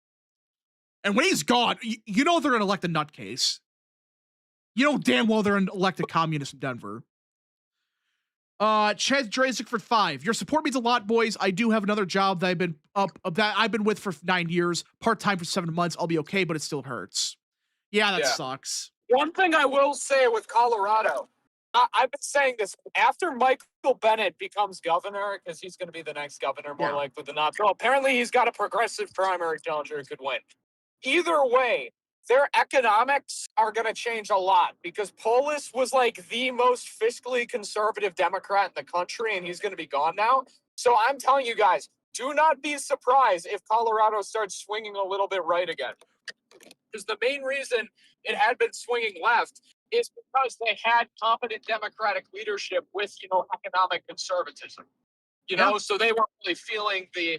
And when he's gone, you know they're gonna elect a nutcase. You know damn well they're gonna elect a communist in Denver. Chad Drazik for 5. Your support means a lot, boys. I do have another job that I've been with for 9 years, part-time for 7 months. I'll be okay, but it still hurts. Yeah, that sucks. One thing I will say with Colorado, I've been saying this, after Michael Bennett becomes governor, because he's going to be the next governor more likely than not. So apparently he's got a progressive primary challenger who could win. Either way, their economics are going to change a lot because Polis was the most fiscally conservative Democrat in the country, and he's going to be gone now. So I'm telling you guys, do not be surprised if Colorado starts swinging a little bit right again. Because the main reason it had been swinging left is because they had competent Democratic leadership with, economic conservatism. So they weren't really feeling the...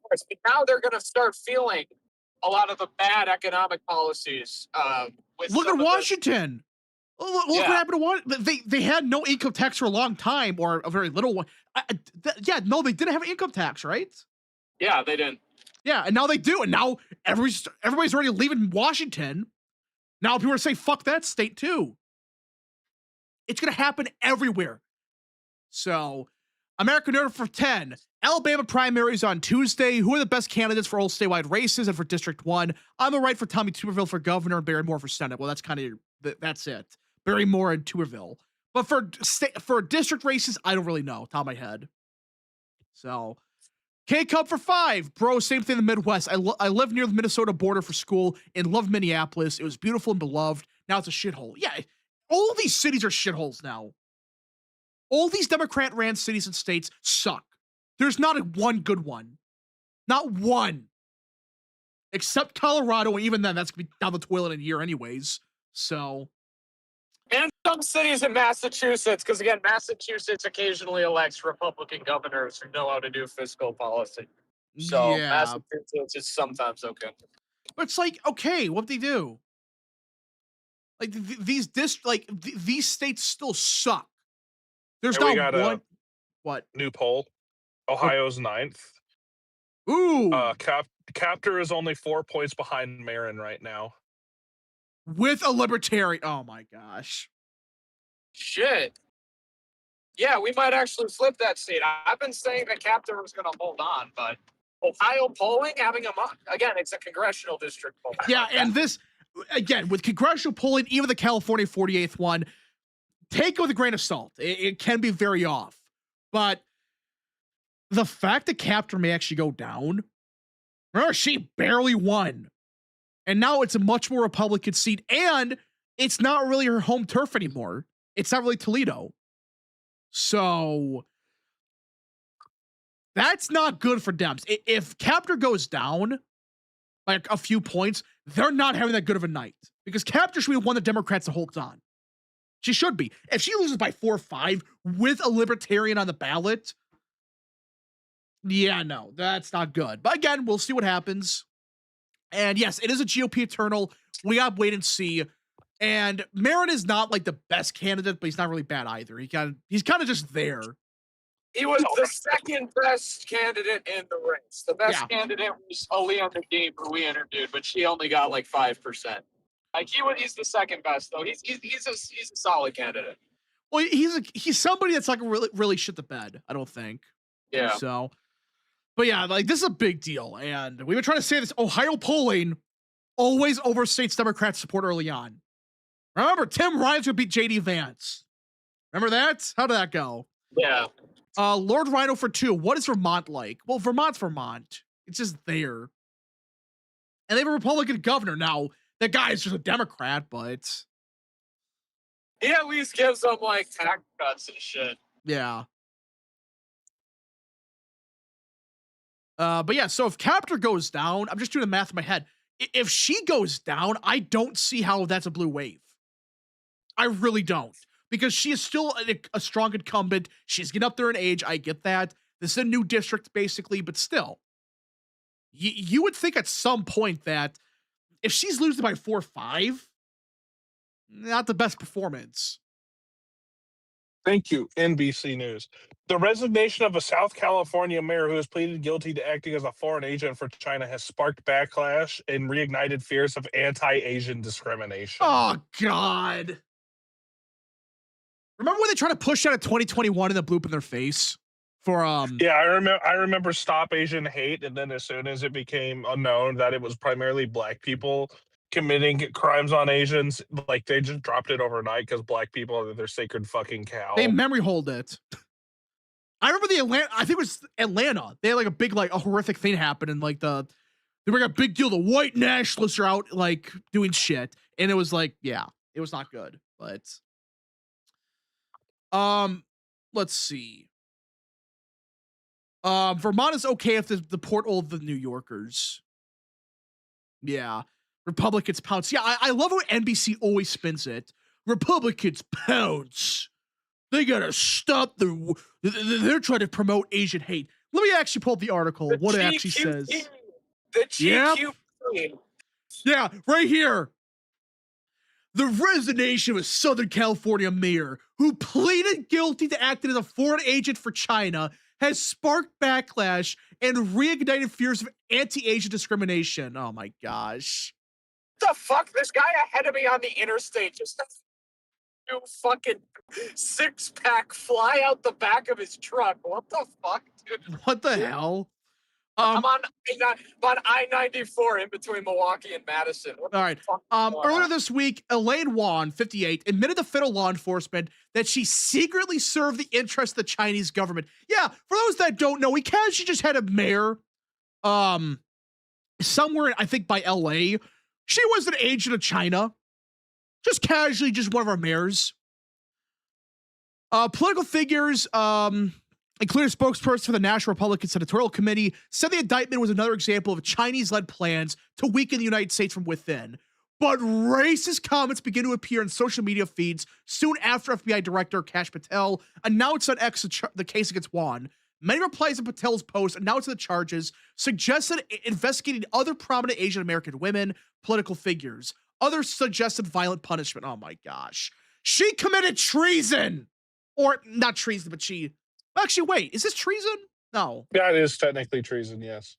But now they're going to start feeling a lot of the bad economic policies. Look at Washington. Look what happened to Washington. They had no income tax for a long time, or a very little one. They didn't have an income tax, right? Yeah, they didn't. Yeah, and now they do, and now everybody's already leaving Washington. Now people are saying, fuck that state too. It's gonna happen everywhere. So, American Nerd for 10. Alabama primaries on Tuesday. Who are the best candidates for all statewide races and for District 1? I'm a right for Tommy Tuberville for governor and Barry Moore for Senate. Well, that's it. Barry Moore and Tuberville. But for district races, I don't really know, top of my head. So, K-Cub for 5. Bro, same thing in the Midwest. I live near the Minnesota border for school and loved Minneapolis. It was beautiful and beloved. Now it's a shithole. Yeah, all these cities are shitholes now. All these Democrat-ran cities and states suck. There's not one good one. Not one. Except Colorado, and even then, that's going to be down the toilet in a year anyways. So. And some cities in Massachusetts, because again, Massachusetts occasionally elects Republican governors who know how to do fiscal policy. So Massachusetts is sometimes okay. But it's okay, what they do? These states still suck. There's not one. What? New poll. Ohio's 9th. Ooh. Captor is only 4 points behind Marin right now. With a libertarian. Oh my gosh. Shit. Yeah, we might actually flip that seat. I've been saying that Captor was going to hold on, but Ohio polling having again, it's a congressional district poll. Yeah, and this, again, with congressional polling, even the California 48th one, take it with a grain of salt. It can be very off. But the fact that Captor may actually go down, remember, she barely won. And now it's a much more Republican seat, and it's not really her home turf anymore. It's not really Toledo. So that's not good for Dems. If Captor goes down by a few points, they're not having that good of a night, because Captor should be one the Democrats to hold on. She should be. If she loses by 4 or 5 with a libertarian on the ballot, yeah, no, that's not good. But again, we'll see what happens. And yes, it is a GOP eternal. We got to wait and see. And Marin is not like the best candidate, but he's not really bad either. He's kind of just there. He was the second best candidate in the race. The best candidate was Aaliyah Nadeem, who we interviewed, but she only got like 5%. Like he's the second best though. He's a solid candidate. Well, he's somebody that's like really shit the bed, I don't think. Yeah. So, but yeah, like this is a big deal, and we've been trying to say this. Ohio polling always overstates Democrat support early on. Remember, Tim Ryan's gonna beat JD Vance. Remember that? How did that go? Yeah. Lord Rhino for 2. What is Vermont like? Well, Vermont's Vermont. It's just there. And they have a Republican governor. Now, that guy is just a Democrat, but he at least gives them like tax cuts and shit. Yeah. But yeah, so if Captor goes down, I'm just doing the math in my head. If she goes down, I don't see how that's a blue wave. I really don't. Because she is still a strong incumbent. She's getting up there in age. I get that. This is a new district, basically, but still. You would think at some point that if she's losing by 4 or 5, not the best performance. Thank you, NBC News. The resignation of a South California mayor who has pleaded guilty to acting as a foreign agent for China has sparked backlash and reignited fears of anti-Asian discrimination. Oh, God. Remember when they tried to push out a 2021 and the blew up in their face? Yeah, I remember Stop Asian Hate, and then as soon as it became unknown that it was primarily black people committing crimes on Asians, like they just dropped it overnight because black people are their sacred fucking cow. They memory hold it. I remember I think it was Atlanta. They had like a big, like a horrific thing happen, and like they were like a big deal. The white nationalists are out like doing shit, and it was like, yeah, it was not good. But let's see. Vermont is okay if the port all the New Yorkers. Yeah. Republicans pounce. Yeah, I love how NBC always spins it. Republicans pounce. They gotta stop they're trying to promote Asian hate. Let me actually pull up the article. What it actually says. The GQ. Yep. Yeah, right here. The resignation of a Southern California mayor who pleaded guilty to acting as a foreign agent for China has sparked backlash and reignited fears of anti-Asian discrimination. Oh my gosh. What the fuck? This guy ahead of me on the interstate just has a new fucking 6-pack fly out the back of his truck. What the fuck, dude? What the hell? I'm on I-94 in between Milwaukee and Madison. All right. Earlier this week, Elaine Wan, 58, admitted to federal law enforcement that she secretly served the interests of the Chinese government. Yeah, for those that don't know, we casually just had a mayor somewhere, I think by LA. She was an agent of China. Just casually, just one of our mayors. Political figures, including a spokesperson for the National Republican Senatorial Committee, said the indictment was another example of Chinese-led plans to weaken the United States from within. But racist comments began to appear in social media feeds soon after FBI Director Kash Patel announced on X the case against Wan. Many replies to Patel's post announcing the charges suggested investigating other prominent Asian American women, political figures. Others suggested violent punishment. Oh my gosh. She committed treason! Or, not treason, but she... Actually, wait, is this treason? No. Yeah, it is technically treason, yes.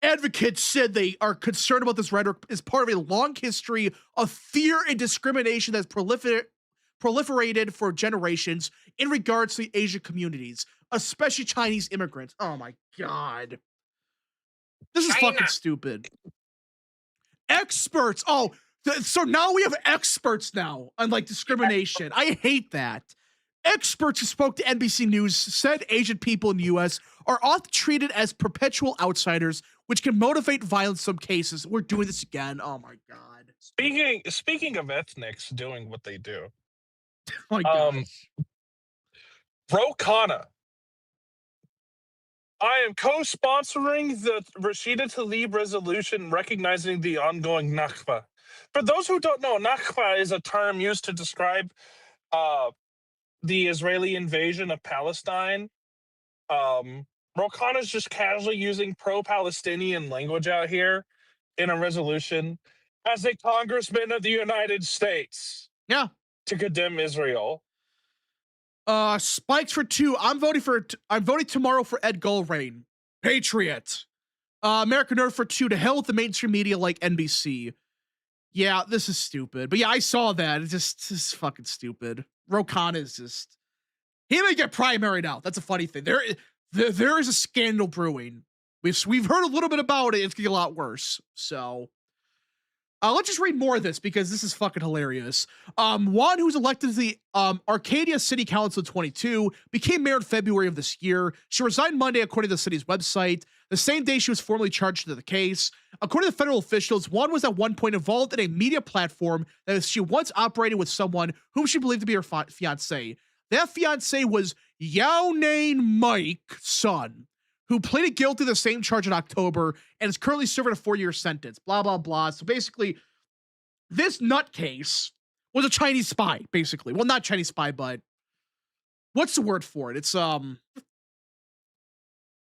Advocates said they are concerned about this rhetoric as part of a long history of fear and discrimination that's proliferated for generations in regards to the Asian communities, especially Chinese immigrants. Oh my God. This is fucking China. stupid. Experts. Oh, so now we have experts now on like discrimination. I hate that. Experts who spoke to NBC News said Asian people in the U.S. are often treated as perpetual outsiders, which can motivate violence in some cases. We're doing this again. Oh my god. Speaking of ethnics doing what they do, Oh my gosh. Ro Khanna. I am co-sponsoring the Rashida Tlaib resolution recognizing the ongoing Nakba. For those who don't know, Nakba is a term used to describe the Israeli invasion of Palestine. Ro Khanna is just casually using pro-Palestinian language out here in a resolution as a congressman of the United States. Yeah. To condemn Israel. Spikes for 2. I'm voting tomorrow for Ed Gulrain. Patriot. American Nerd for 2. To hell with the mainstream media like NBC. Yeah, this is stupid. But yeah, I saw that. It's just fucking stupid. Ro Khanna is just... He may get primaried out. That's a funny thing. There is a scandal brewing. We've heard a little bit about it. It's gonna get a lot worse. So... let's just read more of this because this is fucking hilarious. Juan, who was elected to the Arcadia City Council in 2022, became mayor in February of this year. She resigned Monday, according to the city's website. The same day she was formally charged to the case. According to federal officials, Juan was at one point involved in a media platform that she once operated with someone whom she believed to be her fiance. That fiance was Yao Nane Mike's son, who pleaded guilty to the same charge in October and is currently serving a 4-year sentence, blah, blah, blah. So basically, this nutcase was a Chinese spy, basically. Well, not Chinese spy, but what's the word for it? It's,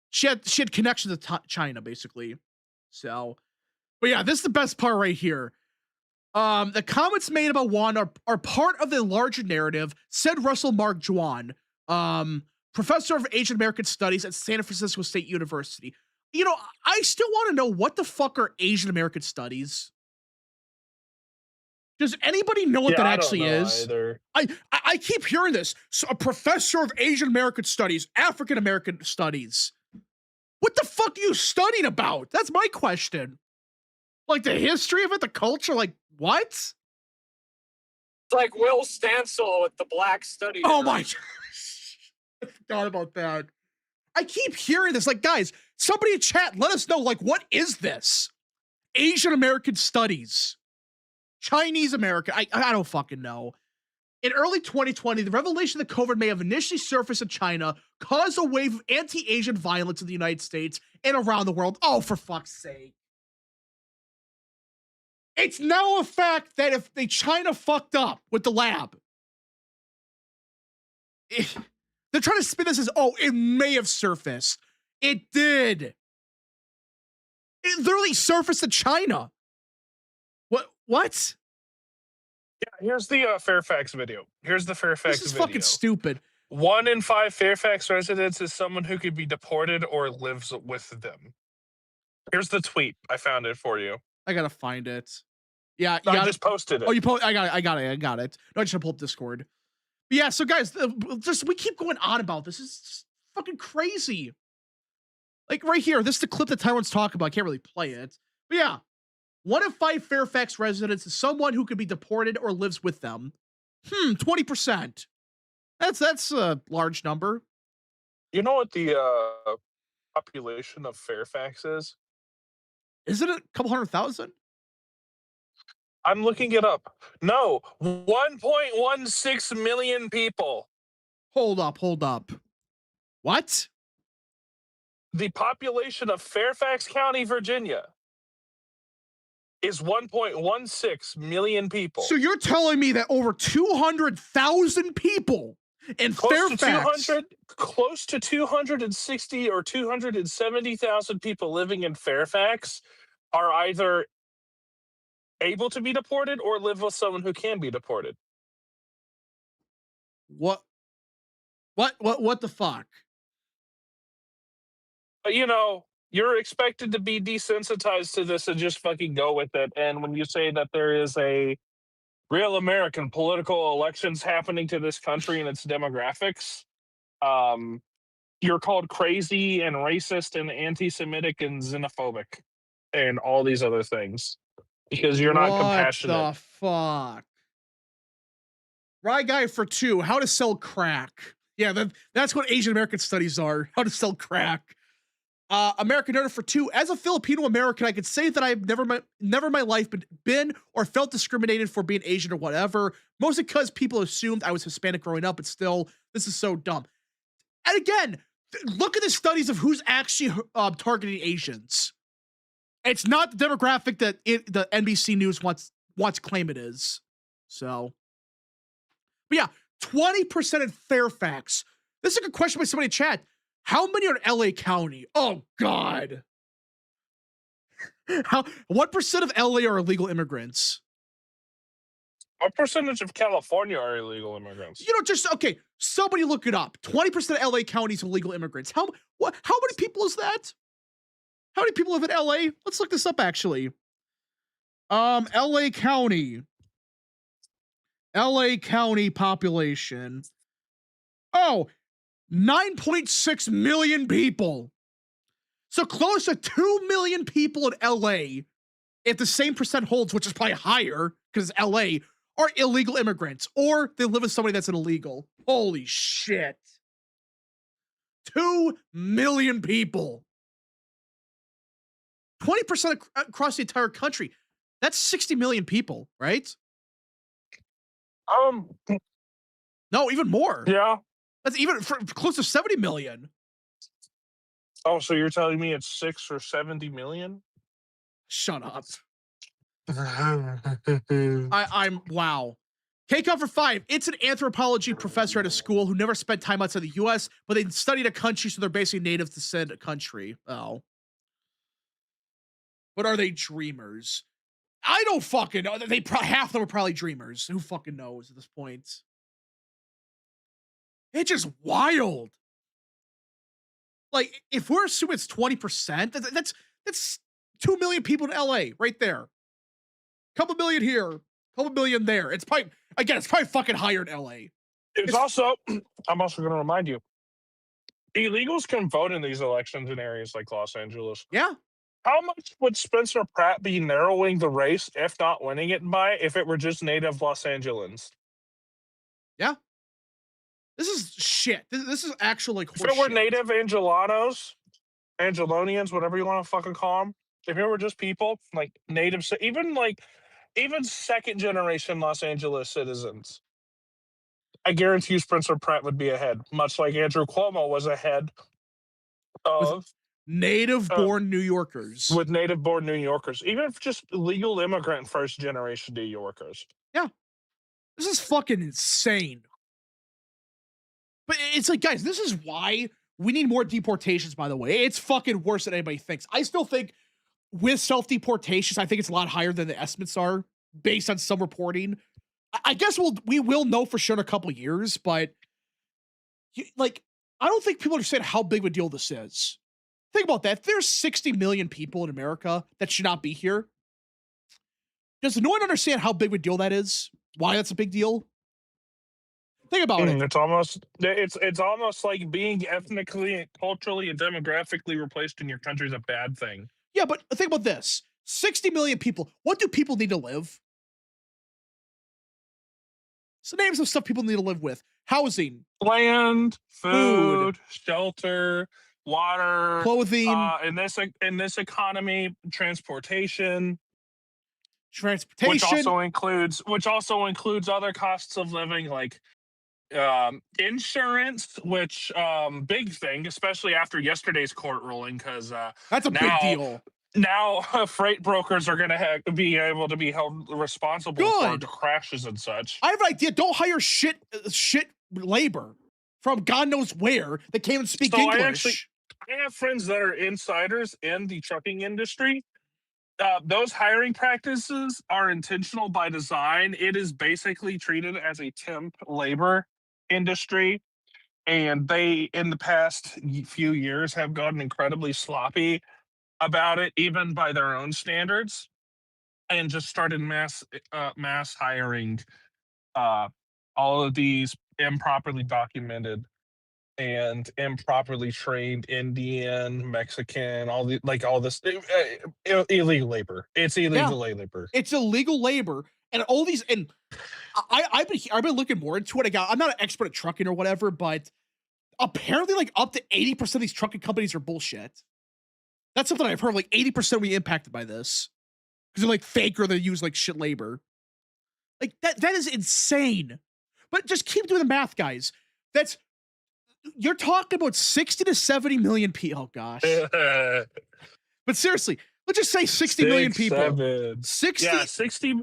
she had connections to China, basically. So, but yeah, this is the best part right here. The comments made about Juan are part of the larger narrative, said Russell Mark Juan, professor of Asian American Studies at San Francisco State University. You know, I still want to know what the fuck are Asian American Studies? Does anybody know what that actually is? Either. I keep hearing this. So a professor of Asian American Studies, African American Studies. What the fuck are you studying about? That's my question. Like the history of it, the culture, like what? It's like Will Stansel with the Black Study. Oh my gosh. I forgot about that. I keep hearing this. Like, guys, somebody in chat, let us know, like, what is this? Asian American Studies. Chinese American. I don't fucking know. In early 2020, the revelation that COVID may have initially surfaced in China caused a wave of anti-Asian violence in the United States and around the world. Oh, for fuck's sake. It's now a fact that if China fucked up with the lab, they're trying to spin this as, oh, it may have surfaced. It did. It literally surfaced in China. What? Yeah, here's the Fairfax video. Here's the Fairfax video. This is fucking stupid. 1 in 5 Fairfax residents is someone who could be deported or lives with them. Here's the tweet. I found it for you. I gotta find it. Yeah, I just posted it. Oh, you I got it. No, I just pull up Discord. But yeah, so guys, we keep going on about this. It's just fucking crazy. Like right here, this is the clip that Tyrone's talking about. I can't really play it. But yeah, 1 in 5 Fairfax residents is someone who could be deported or lives with them. 20%. That's a large number. You know what the population of Fairfax is? Isn't it a couple 100,000? I'm looking it up. No, 1.16 million people. Hold up. What? The population of Fairfax County, Virginia is 1.16 million people. So you're telling me that over 200,000 people in Fairfax, close to 260 or 270,000 people living in Fairfax are either able to be deported or live with someone who can be deported. What the fuck? You know, you're expected to be desensitized to this and just fucking go with it. And when you say that there is a real American political elections happening to this country and its demographics, you're called crazy and racist and anti-Semitic and xenophobic and all these other things because you're not What compassionate. the fuck? Rye Guy for 2, how to sell crack. Yeah, that's what Asian American studies are. How to sell crack. American Nerd for 2. As a Filipino American, I could say that I've never in my life been or felt discriminated for being Asian or whatever. Mostly because people assumed I was Hispanic growing up, but still, this is so dumb. And again, look at the studies of who's actually targeting Asians. It's not the demographic that the NBC News wants to claim it is. So, but yeah, 20% in Fairfax. This is a good question by somebody in chat. How many are in LA County? Oh God. What percent of LA are illegal immigrants? What percentage of California are illegal immigrants? You know, just okay. Somebody look it up. 20% of LA County is illegal immigrants. How many people is that? How many people live in LA? Let's look this up actually. LA County. LA County population. Oh, 9.6 million people. So close to 2 million people in LA, if the same percent holds, which is probably higher because it's LA, are illegal immigrants or they live with somebody that's an illegal. Holy shit. 2 million people. 20% across the entire country. That's 60 million people, right? No, even more. Yeah. That's even close to 70 million. Oh, so you're telling me it's 6 or 70 million? Shut up. I'm wow. K-Cup for 5. It's an anthropology professor at a school who never spent time outside the US, but they studied a country, so they're basically native to said country. Oh. But are they dreamers? I don't fucking know. Half of them are probably dreamers. Who fucking knows at this point? It's just wild. Like, if we're assuming it's 20%, that's 2 million people in LA right there. Couple million here, couple million there. It's probably fucking higher in LA. It's also, I'm also going to remind you, illegals can vote in these elections in areas like Los Angeles. Yeah. How much would Spencer Pratt be narrowing the race, if not winning it by, if it were just native Los Angeles? Yeah. This is shit. This is actual like if it were shit. native Angelonians, whatever you want to fucking call them, if it were just people like natives, even second generation Los Angeles citizens, I guarantee you Spencer Pratt would be ahead, much like Andrew Cuomo was ahead of native-born New Yorkers. With native-born New Yorkers, even if just legal immigrant first-generation New Yorkers. Yeah. This is fucking insane. But it's like, guys, this is why we need more deportations, by the way. It's fucking worse than anybody thinks. I still think with self-deportations, I think it's a lot higher than the estimates are based on some reporting. I guess we will know for sure in a couple years, but like, I don't think people understand how big of a deal this is. Think about that. There's 60 million people in America that should not be here. Does no one understand how big of a deal that is? Why that's a big deal? Think about it. It's almost like being ethnically, culturally, and demographically replaced in your country is a bad thing. Yeah, but think about this. 60 million people. What do people need to live? So name some stuff people need to live with. Housing. Land, food, shelter, water, clothing. In this economy, transportation. Which also includes other costs of living like insurance, which big thing, especially after yesterday's court ruling, because that's a big deal. Now freight brokers are going to be able to be held responsible for crashes and such. I have an idea. Don't hire shit labor from God knows where that can't even speak English. I have friends that are insiders in the trucking industry. Those hiring practices are intentional by design. It is basically treated as a temp labor industry. And they, in the past few years, have gotten incredibly sloppy about it, even by their own standards, and just started mass hiring all of these improperly documented and improperly trained Indian, Mexican, all this illegal labor. It's illegal labor. It's illegal labor, and all these. And I've been looking more into it. I'm not an expert at trucking or whatever, but apparently, like up to 80% of these trucking companies are bullshit. That's something I've heard. Like 80% will be impacted by this because they're like fake or they use like shit labor. Like that is insane. But just keep doing the math, guys. You're talking about 60 to 70 million people. Oh gosh. But seriously, let's just say 60 million people. 60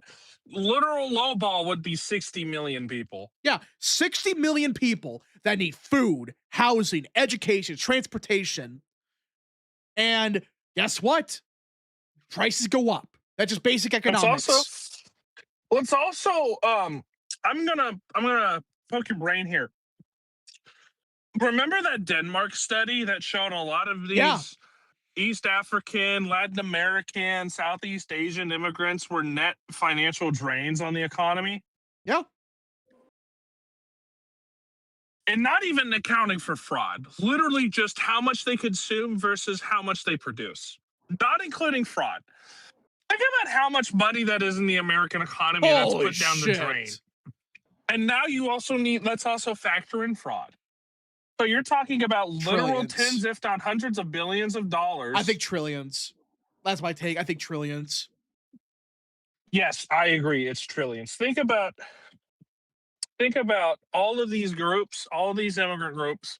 literal lowball would be 60 million people. Yeah, 60 million people that need food, housing, education, transportation. And guess what? Prices go up. That's just basic economics. Let's also I'm gonna poke your brain here. Remember that Denmark study that showed a lot of these East African, Latin American, Southeast Asian immigrants were net financial drains on the economy? Yeah. And not even accounting for fraud, literally just how much they consume versus how much they produce, not including fraud. Think about how much money that is in the American economy that's put down the drain. And now let's also factor in fraud. So you're talking about literal tens, if not hundreds of billions of dollars. I think trillions. That's my take. I think trillions. Yes, I agree. It's trillions. Think about all of these groups, all these immigrant groups,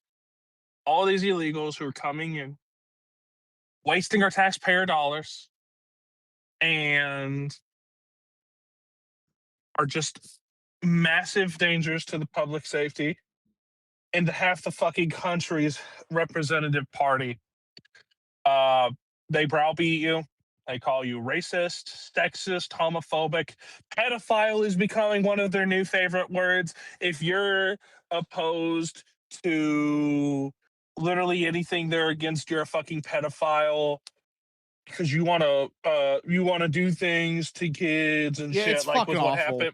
all these illegals who are coming in, wasting our taxpayer dollars, and are just massive dangers to the public safety and to half the fucking country's representative party. They browbeat you. They call you racist, sexist, homophobic. Pedophile is becoming one of their new favorite words. If you're opposed to literally anything they're against, you're a fucking pedophile because you want to do things to kids and shit, like with what happened,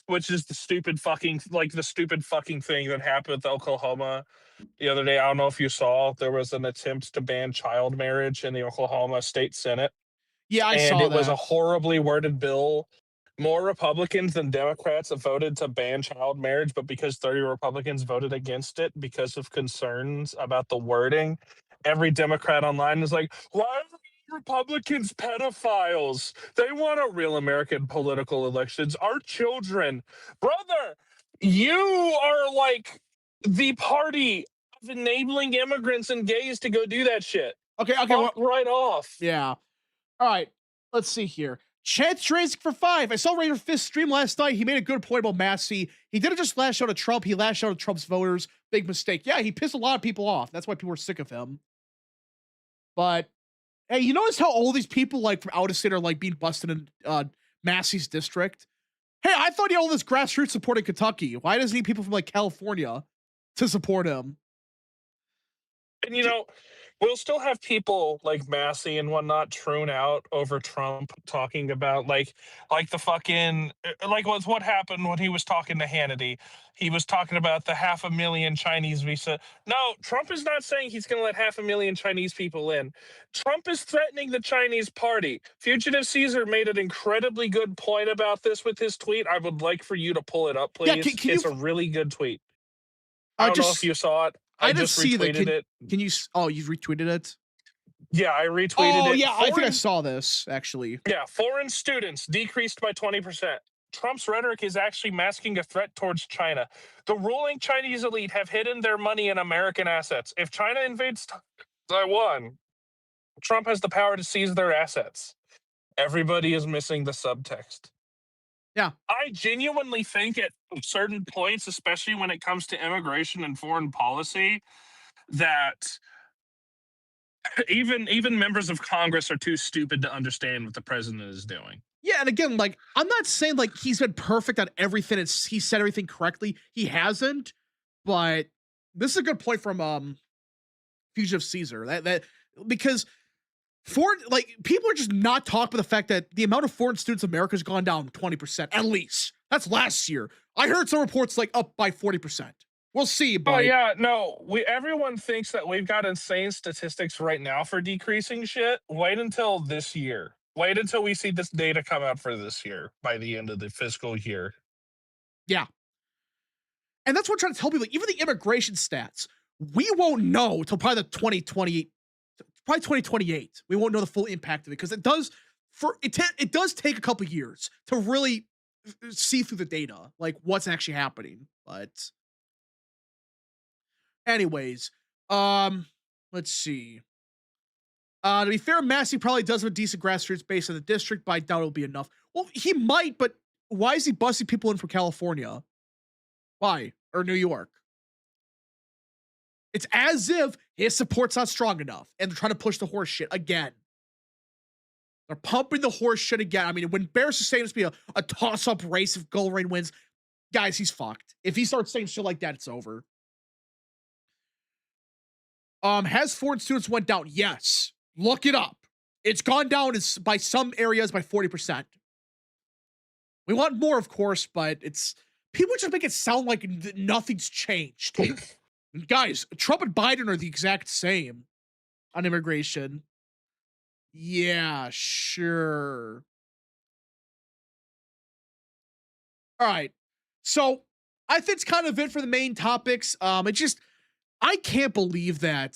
which is the stupid fucking thing that happened with Oklahoma the other day. I don't know if you saw, there was an attempt to ban child marriage in the Oklahoma State Senate. Yeah, I saw that. And it was a horribly worded bill. More Republicans than Democrats have voted to ban child marriage, but because 30 Republicans voted against it because of concerns about the wording, every Democrat online is like, why are Republicans pedophiles? They want a real American political elections. Our children. Brother, you are like the party of enabling immigrants and gays to go do that shit. Okay. Right off. Yeah. All right, let's see here. Chance raising for 5. I saw Raider Fist stream last night. He made a good point about Massey. He didn't just lash out at Trump. He lashed out at Trump's voters. Big mistake. Yeah, he pissed a lot of people off. That's why people are sick of him. But, hey, you notice how all these people, like, from out of state are, like, being busted in Massey's district? Hey, I thought he had all this grassroots support in Kentucky. Why does he need people from, like, California to support him? And, we'll still have people like Massey and whatnot troon out over Trump talking about like the fucking, like what happened when he was talking to Hannity. He was talking about the 500,000 Chinese visa. No, Trump is not saying he's going to let 500,000 Chinese people in. Trump is threatening the Chinese party. Fugitive Caesar made an incredibly good point about this with his tweet. I would like for you to pull it up, please. Yeah, it's a really good tweet. I don't know if you saw it. I just retweeted it. Can you? Oh, you retweeted it? Yeah, I retweeted it. Oh, yeah, I think I saw this, actually. Yeah, foreign students decreased by 20%. Trump's rhetoric is actually masking a threat towards China. The ruling Chinese elite have hidden their money in American assets. If China invades Taiwan, Trump has the power to seize their assets. Everybody is missing the subtext. Yeah. I genuinely think at certain points, especially when it comes to immigration and foreign policy, that even members of Congress are too stupid to understand what the president is doing. Yeah, and again, like, I'm not saying like he's been perfect on everything. He said everything correctly. He hasn't, but this is a good point from Fugitive Caesar. That because people are just not talking about the fact that the amount of foreign students in America has gone down 20%, at least. That's last year. I heard some reports like up by 40%. We'll see, Oh but yeah, no, everyone thinks that we've got insane statistics right now for decreasing shit. Wait until this year. Wait until we see this data come out for this year by the end of the fiscal year. yeah. And that's what I'm trying to tell people. Even the immigration stats, we won't know until probably the 2028, probably 2028. We won't know the full impact of it because it does it does take a couple years to really see through the data, like what's actually happening. But anyways, let's see. To be fair, Massey probably does have a decent grassroots base in the district, but I doubt it'll be enough. Well, he might, but why is he busting people in from California? Why? Or New York? It's as if his support's not strong enough and they're trying to push the horse shit again. They're pumping the horse shit again. I mean, when Bears is saying it's be a toss-up race if Goldring wins, guys, he's fucked. If he starts saying shit like that, it's over. Has foreign students went down? Yes. Look it up. It's gone down by some areas by 40%. We want more, of course, but it's people just make it sound like nothing's changed. Guys, Trump and Biden are the exact same on immigration. Yeah, sure. All right. So I think it's kind of it for the main topics. I can't believe that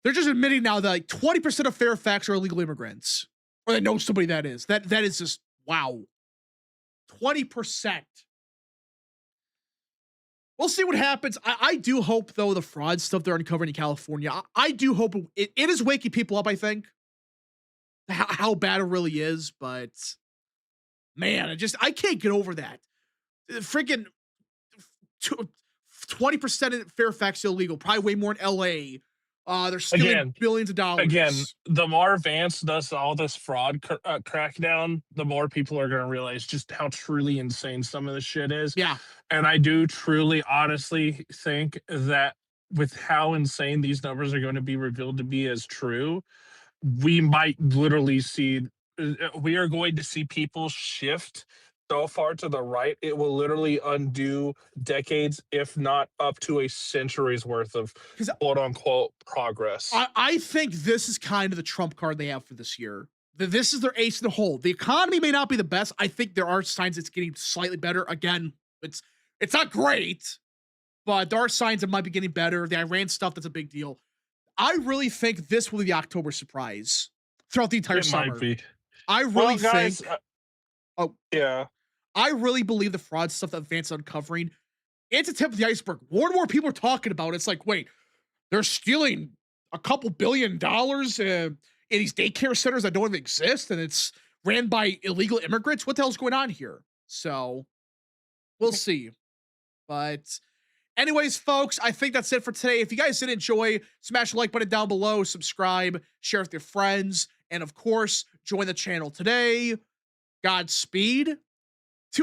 they're just admitting now that like 20% of Fairfax are illegal immigrants, or they know somebody that is. That is just wow. 20%. We'll see what happens. I do hope, though, the fraud stuff they're uncovering in California, I do hope it is waking people up, I think, how bad it really is. But, man, I can't get over that. Freaking 20% in Fairfax illegal, probably way more in L.A. They're stealing billions of dollars. Again, the more Vance does all this fraud crackdown, the more people are going to realize just how truly insane some of this shit is. Yeah. And I do truly, honestly think that with how insane these numbers are going to be revealed to be as true, we might literally we are going to see people shift so far to the right, it will literally undo decades, if not up to a century's worth of quote unquote progress. I think this is kind of the trump card they have for this year. This is their ace in the hole. The economy may not be the best. I think there are signs it's getting slightly better. Again, it's not great, but there are signs it might be getting better. The Iran stuff, that's a big deal. I really think this will be the October surprise throughout the entire summer. Might be. I really think. Yeah. I really believe the fraud stuff that Vance is uncovering, it's a tip of the iceberg. More and more people are talking about it. It's like, wait, they're stealing a couple $2 billion in these daycare centers that don't even exist, and it's ran by illegal immigrants. What the hell's going on here? So we'll see. But anyways, folks, I think that's it for today. If you guys did enjoy, smash the like button down below, subscribe, share with your friends, and of course, join the channel today. Godspeed.